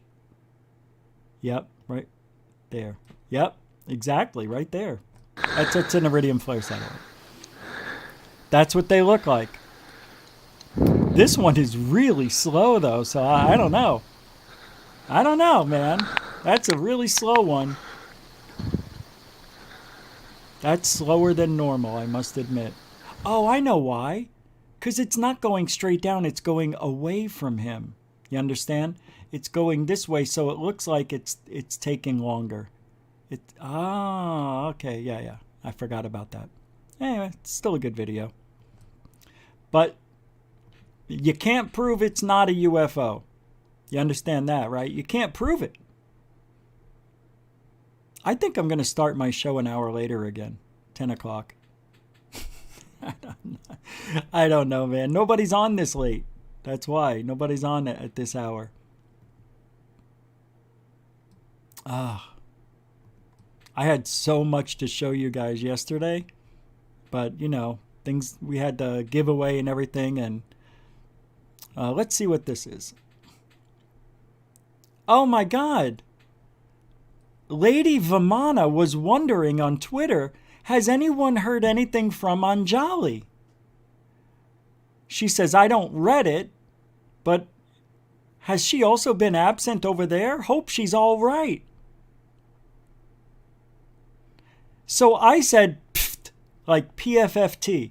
Yep, right there. Yep, exactly, right there. That's an Iridium Flare satellite. That's what they look like. This one is really slow, though, so I don't know. I don't know, man. That's a really slow one. That's slower than normal, I must admit. Oh, I know why. Because it's not going straight down, it's going away from him. You understand? It's going this way, so it looks like it's taking longer. Okay, yeah. I forgot about that. Anyway, it's still a good video. But you can't prove it's not a UFO. You understand that, right? You can't prove it. I think I'm going to start my show an hour later again. 10 o'clock. I don't know, man. Nobody's on this late. That's why. Nobody's on it at this hour. I had so much to show you guys yesterday. But, you know, things we had to give away and everything. And let's see what this is. Oh, my God. Lady Vimana was wondering on Twitter, has anyone heard anything from Anjali? She says, I don't read it, but has she also been absent over there? Hope she's all right. So I said, pfft, like PFFT,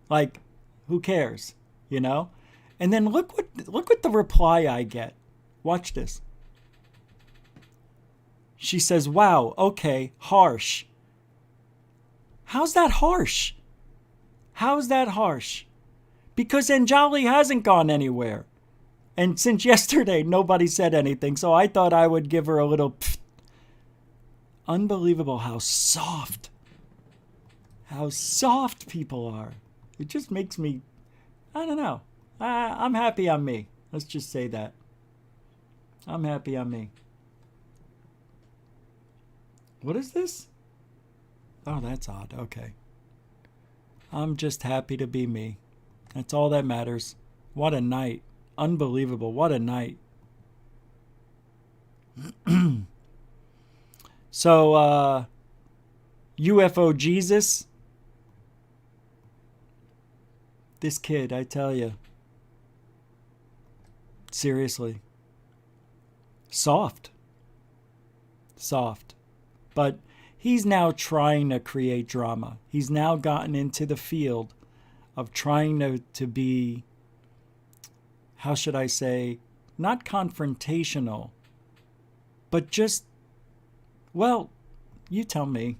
like who cares, you know? And then look what the reply I get. Watch this. She says, wow, okay, harsh. How's that harsh? How's that harsh? Because Anjali hasn't gone anywhere. And since yesterday, nobody said anything, so I thought I would give her a little pfft. Unbelievable how soft people are. It just makes me, I don't know. I'm happy I'm me. Let's just say that. I'm happy I'm me. What is this? Oh, that's odd. Okay. I'm just happy to be me. That's all that matters. What a night. Unbelievable. What a night. So, UFO Jesus. This kid, I tell you. Seriously. Soft. But he's now trying to create drama. He's now gotten into the field of trying to be, how should I say, not confrontational, but just, well, you tell me.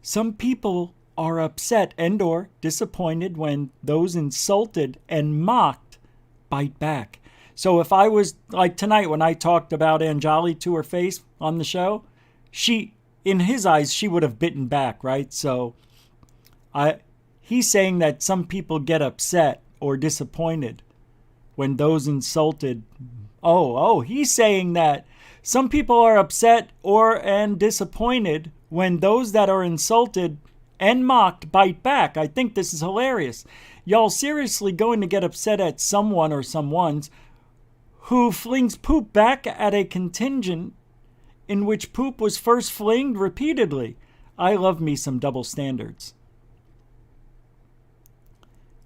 Some people are upset and or disappointed when those insulted and mocked bite back. So if I was, like tonight when I talked about Anjali to her face on the show, in his eyes, she would have bitten back, right? So he's saying that some people get upset or disappointed when those insulted. He's saying that some people are upset and disappointed when those that are insulted and mocked bite back. I think this is hilarious. Y'all seriously going to get upset at someone or someone's who flings poop back at a contingent in which poop was first flinged repeatedly. I love me some double standards.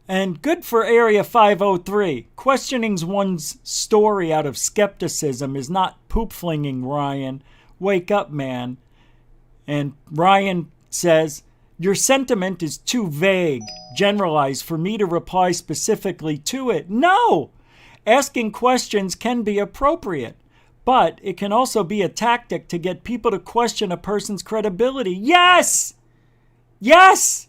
And good for Area 503. Questioning one's story out of skepticism is not poop flinging, Ryan. Wake up, man. And Ryan says, your sentiment is too vague, generalized for me to reply specifically to it. No! Asking questions can be appropriate, but it can also be a tactic to get people to question a person's credibility. Yes! Yes!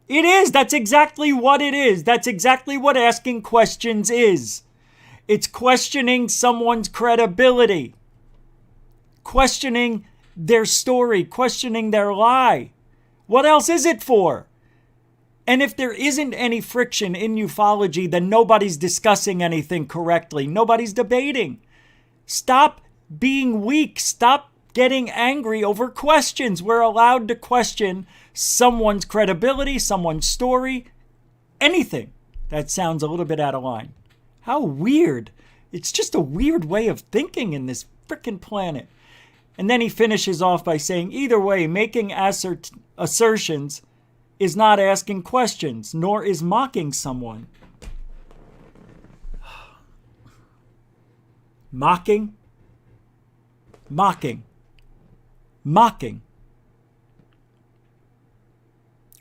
It is. That's exactly what it is. That's exactly what asking questions is. It's questioning someone's credibility. Questioning their story. Questioning their lie. What else is it for? And if there isn't any friction in ufology, then nobody's discussing anything correctly. Nobody's debating. Stop being weak. Stop getting angry over questions. We're allowed to question someone's credibility, someone's story, anything that sounds a little bit out of line. How weird. It's just a weird way of thinking in this frickin' planet. And then he finishes off by saying, either way, making assertions is not asking questions, nor is mocking someone. Mocking? Mocking. Mocking.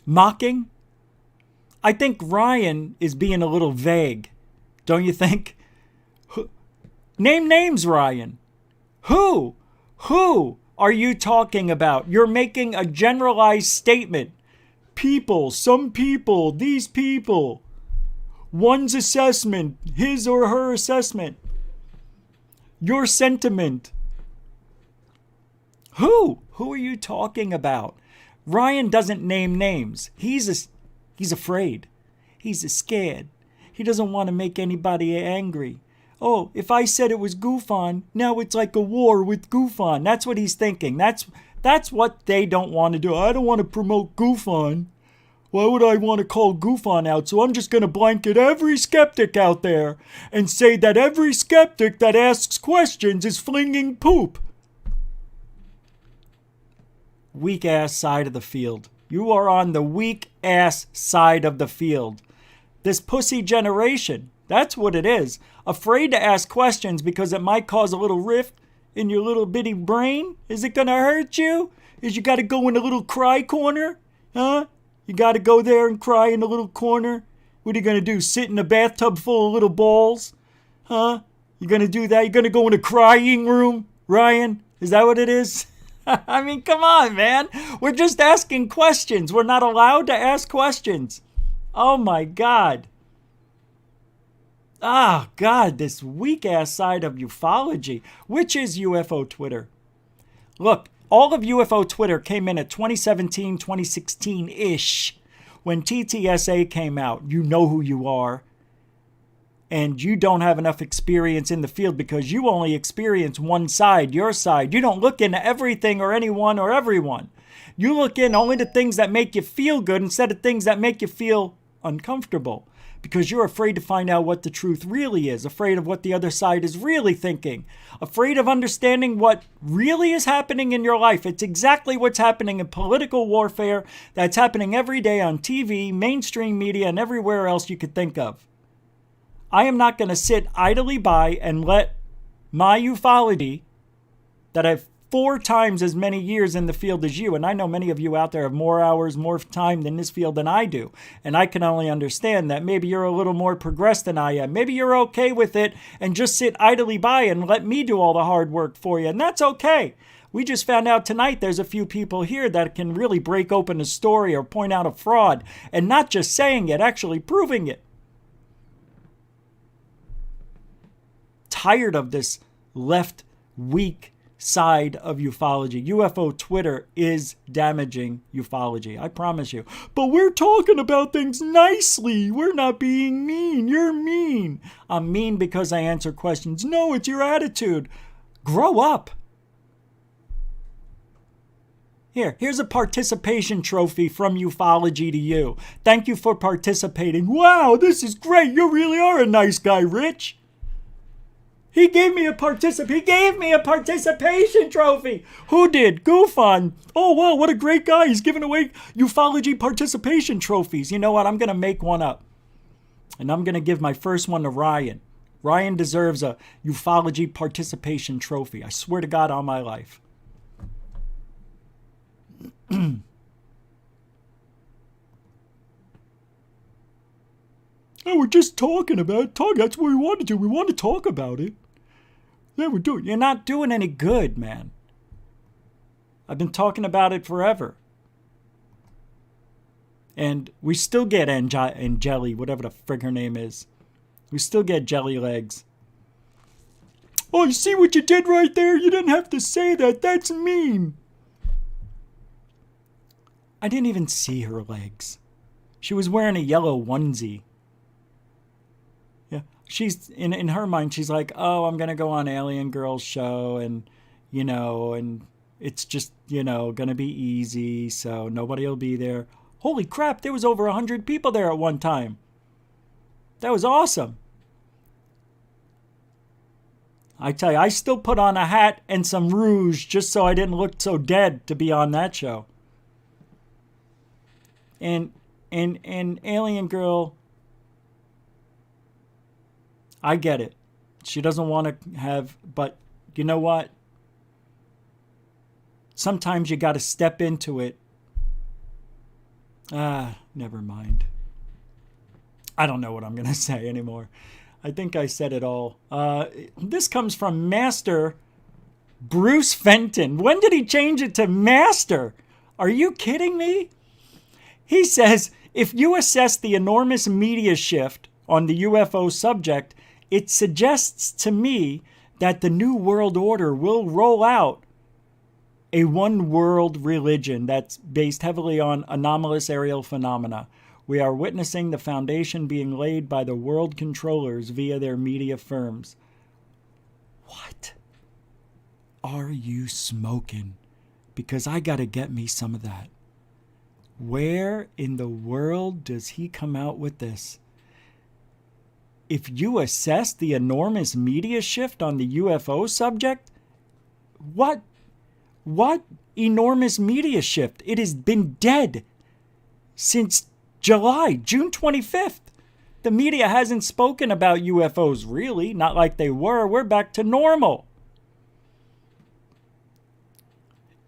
Mocking? I think Ryan is being a little vague. Don't you think? Name names, Ryan. Who? Who are you talking about? You're making a generalized statement. People, some people, these people. One's assessment, his or her assessment. Your sentiment. Who? Who are you talking about? Ryan doesn't name names. He's afraid. He's scared. He doesn't want to make anybody angry. Oh, if I said it was GUFON, now it's like a war with GUFON. That's what he's thinking. That's what they don't want to do. I don't want to promote GUFON. Why would I want to call GUFON out? So I'm just going to blanket every skeptic out there and say that every skeptic that asks questions is flinging poop. Weak-ass side of the field. You are on the weak-ass side of the field. This pussy generation, that's what it is. Afraid to ask questions because it might cause a little rift in your little bitty brain. Is it going to hurt you? Is you got to go in a little cry corner? Huh? You got to go there and cry in a little corner? What are you going to do? Sit in a bathtub full of little balls? Huh? You going to do that? You going to go in a crying room, Ryan? Is that what it is? I mean, come on, man. We're just asking questions. We're not allowed to ask questions. Oh, my God. Ah, God, this weak-ass side of ufology, which is UFO Twitter. Look, All of UFO Twitter came in at 2017, 2016-ish. When TTSA came out, you know who you are. And you don't have enough experience in the field because you only experience one side, your side. You don't look into everything or anyone or everyone. You look in only to things that make you feel good instead of things that make you feel uncomfortable. Because you're afraid to find out what the truth really is, afraid of what the other side is really thinking, afraid of understanding what really is happening in your life. It's exactly what's happening in political warfare that's happening every day on TV, mainstream media, and everywhere else you could think of. I am not going to sit idly by and let my ufology, that I've 4 times as many years in the field as you, and I know many of you out there have more hours, more time in this field than I do, and I can only understand that maybe you're a little more progressed than I am. Maybe you're okay with it and just sit idly by and let me do all the hard work for you, and that's okay. We just found out tonight there's a few people here that can really break open a story or point out a fraud, and not just saying it, actually proving it. Tired of this left, weak side of ufology. UFO Twitter is damaging ufology. I promise you. But we're talking about things nicely. We're not being mean. You're mean. I'm mean because I answer questions. No, it's your attitude. Grow up. Here's a participation trophy from ufology to you. Thank you for participating. Wow, this is great. You really are a nice guy, Rich. He gave me a participation trophy. Who did? GUFON. Oh, wow, what a great guy. He's giving away ufology participation trophies. You know what? I'm going to make one up. And I'm going to give my first one to Ryan. Ryan deserves a ufology participation trophy. I swear to God on my life. Oh, we're just talking about it. That's what we want to do. We want to talk about it. Yeah, we're doing. You're not doing any good, man. I've been talking about it forever. And we still get Anjali, whatever the frig her name is. We still get jelly legs. Oh, you see what you did right there? You didn't have to say that. That's mean. I didn't even see her legs. She was wearing a yellow onesie. She's in her mind, she's like, oh, I'm going to go on Alien Girl's show and it's just, going to be easy. So nobody will be there. Holy crap. There was over 100 people there at one time. That was awesome. I tell you, I still put on a hat and some rouge just so I didn't look so dead to be on that show. And Alien Girl, I get it. She doesn't want to have, but you know what? Sometimes you got to step into it. Never mind. I don't know what I'm going to say anymore. I think I said it all. This comes from Master Bruce Fenton. When did he change it to Master? Are you kidding me? He says, if you assess the enormous media shift on the UFO subject, it suggests to me that the New World Order will roll out a one-world religion that's based heavily on anomalous aerial phenomena. We are witnessing the foundation being laid by the world controllers via their media firms. What are you smoking? Because I got to get me some of that. Where in the world does he come out with this? If you assess the enormous media shift on the UFO subject, what enormous media shift? It has been dead since June 25th. The media hasn't spoken about UFOs really, not like they were. We're back to normal.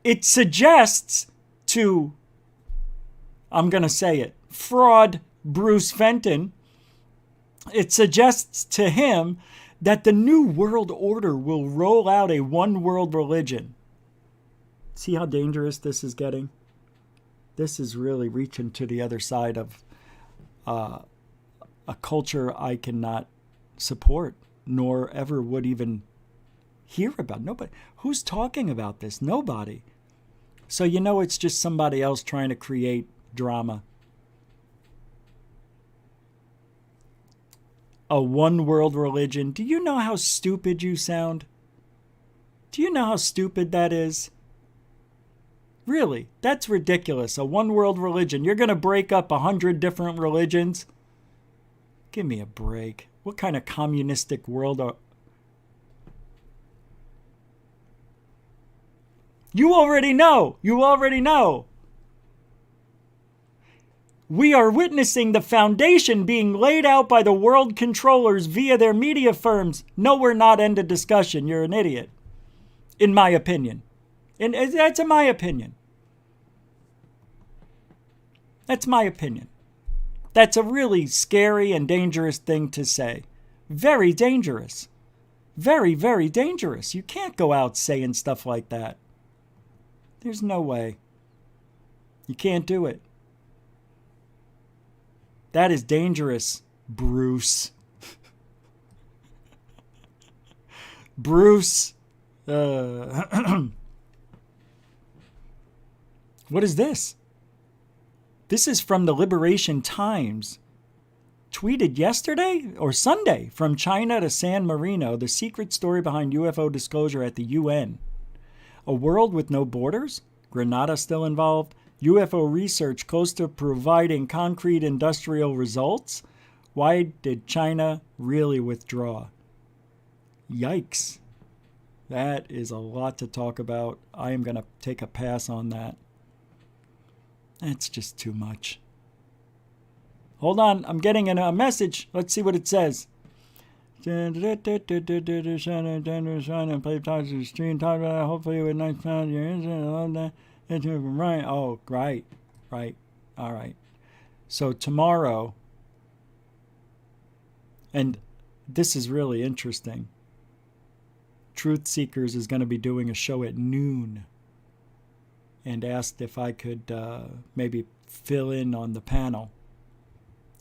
It suggests to, I'm going to say it, fraud Bruce Fenton, it suggests to him that the New World Order will roll out a one-world religion. See how dangerous this is getting? This is really reaching to the other side of a culture I cannot support, nor ever would even hear about. Nobody. Who's talking about this? Nobody. So you know it's just somebody else trying to create drama. A one world religion. Do you know how stupid you sound? Do you know how stupid that is? Really, that's ridiculous. A one world religion. You're going to break up 100 different religions? Give me a break. What kind of communistic world are... You already know. You already know. We are witnessing the foundation being laid out by the world controllers via their media firms. No, we're not. End of discussion. You're an idiot. In my opinion. And that's my opinion. That's my opinion. That's a really scary and dangerous thing to say. Very dangerous. Very, very dangerous. You can't go out saying stuff like that. There's no way. You can't do it. That is dangerous, Bruce. Bruce. What is this? This is from the Liberation Times. Tweeted yesterday or Sunday. From China to San Marino, the secret story behind UFO disclosure at the UN. A world with no borders? Grenada still involved? UFO research close to providing concrete industrial results? Why did China really withdraw? Yikes. That is a lot to talk about. I am going to take a pass on that. That's just too much. Hold on, I'm getting a message. Let's see what it says. Hopefully with nice sound your internet. Right. Oh, right. Right. All right. So tomorrow, and this is really interesting, Truth Seekers is going to be doing a show at noon and asked if I could maybe fill in on the panel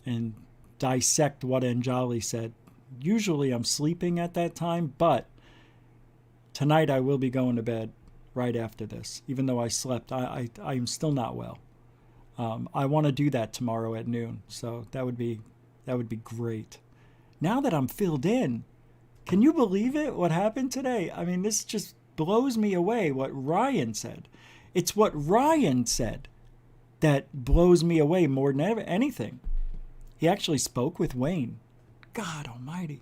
and dissect what Anjali said. Usually I'm sleeping at that time, but tonight I will be going to bed right after this. Even though I slept, I'm still not well. I want to do that tomorrow at noon, so that would be great. Now that I'm filled in, can you believe it? What happened today? I mean, this just blows me away. What Ryan said. It's what Ryan said that blows me away more than anything. He actually spoke with Wayne. God almighty.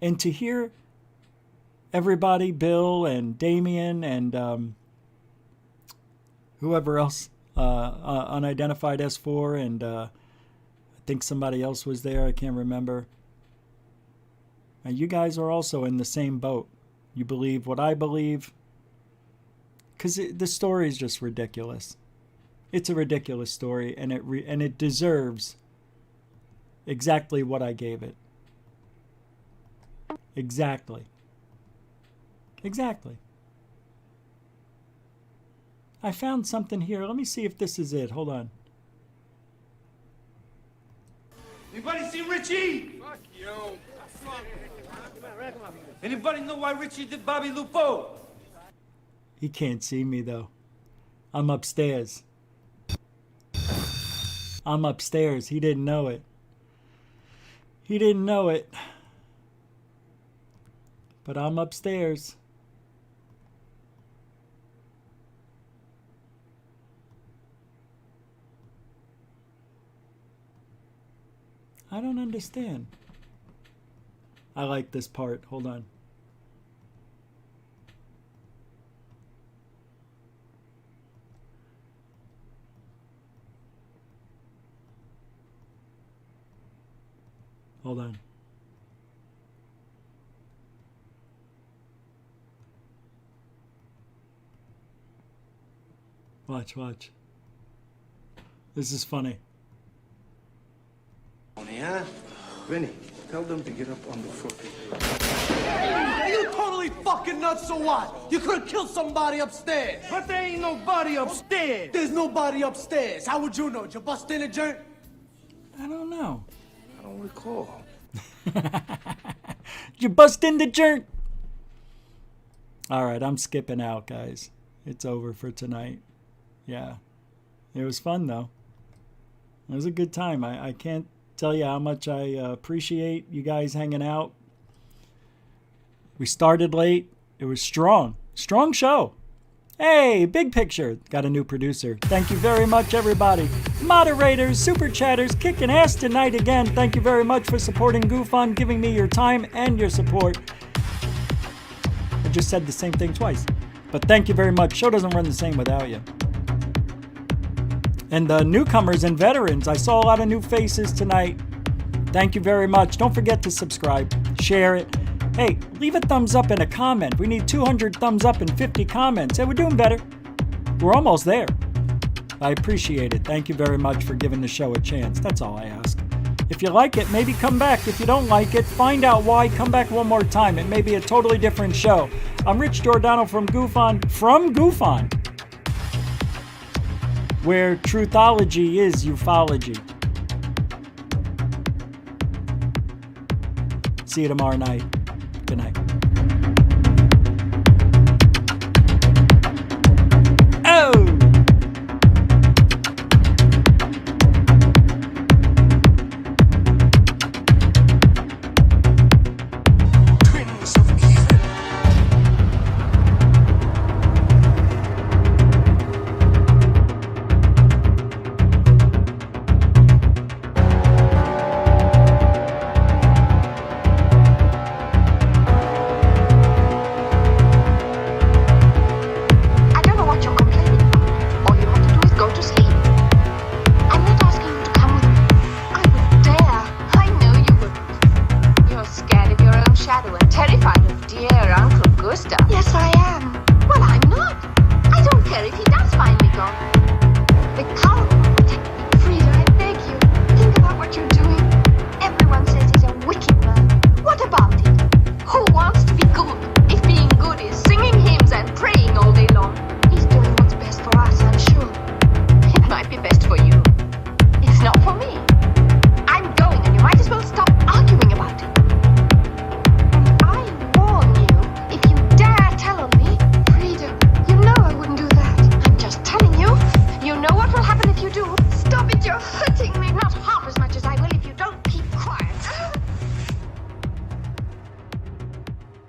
And to hear everybody, Bill and Damien and whoever else, unidentified S4, and I think somebody else was there, I can't remember. And you guys are also in the same boat. You believe what I believe. Because the story is just ridiculous. It's a ridiculous story, and it deserves exactly what I gave it. Exactly. Exactly. I found something here. Let me see if this is it. Hold on. Anybody see Richie? Fuck you. Anybody know why Richie did Bobby Lupo? He can't see me, though. I'm upstairs. I'm upstairs. He didn't know it. He didn't know it. But I'm upstairs. I don't understand. I like this part. Hold on. Hold on. Watch, watch. This is funny. Yeah? Vinny, tell them to get up on the foot. Are you totally fucking nuts or what? You could have killed somebody upstairs. But there ain't nobody upstairs. There's nobody upstairs. How would you know? Did you bust in a joint? I don't know. I don't recall. You bust in the joint. All right, I'm skipping out, guys. It's over for tonight. Yeah. It was fun, though. It was a good time. I can't tell you how much I appreciate you guys hanging out. We started late. It was strong. Strong show. Hey, big picture. Got a new producer. Thank you very much, everybody. Moderators, super chatters, kicking ass tonight again. Thank you very much for supporting GUFON, giving me your time and your support. I just said the same thing twice. But thank you very much. Show doesn't run the same without you. And the newcomers and veterans. I saw a lot of new faces tonight. Thank you very much. Don't forget to subscribe. Share it. Hey, leave a thumbs up and a comment. We need 200 thumbs up and 50 comments. Hey, we're doing better. We're almost there. I appreciate it. Thank you very much for giving the show a chance. That's all I ask. If you like it, maybe come back. If you don't like it, find out why. Come back one more time. It may be a totally different show. I'm Rich Giordano from GUFON. Where truthology is ufology. See you tomorrow night. Good night. Oh! Yes, I am. Well, I'm not. I don't care if he does find me gone. The coward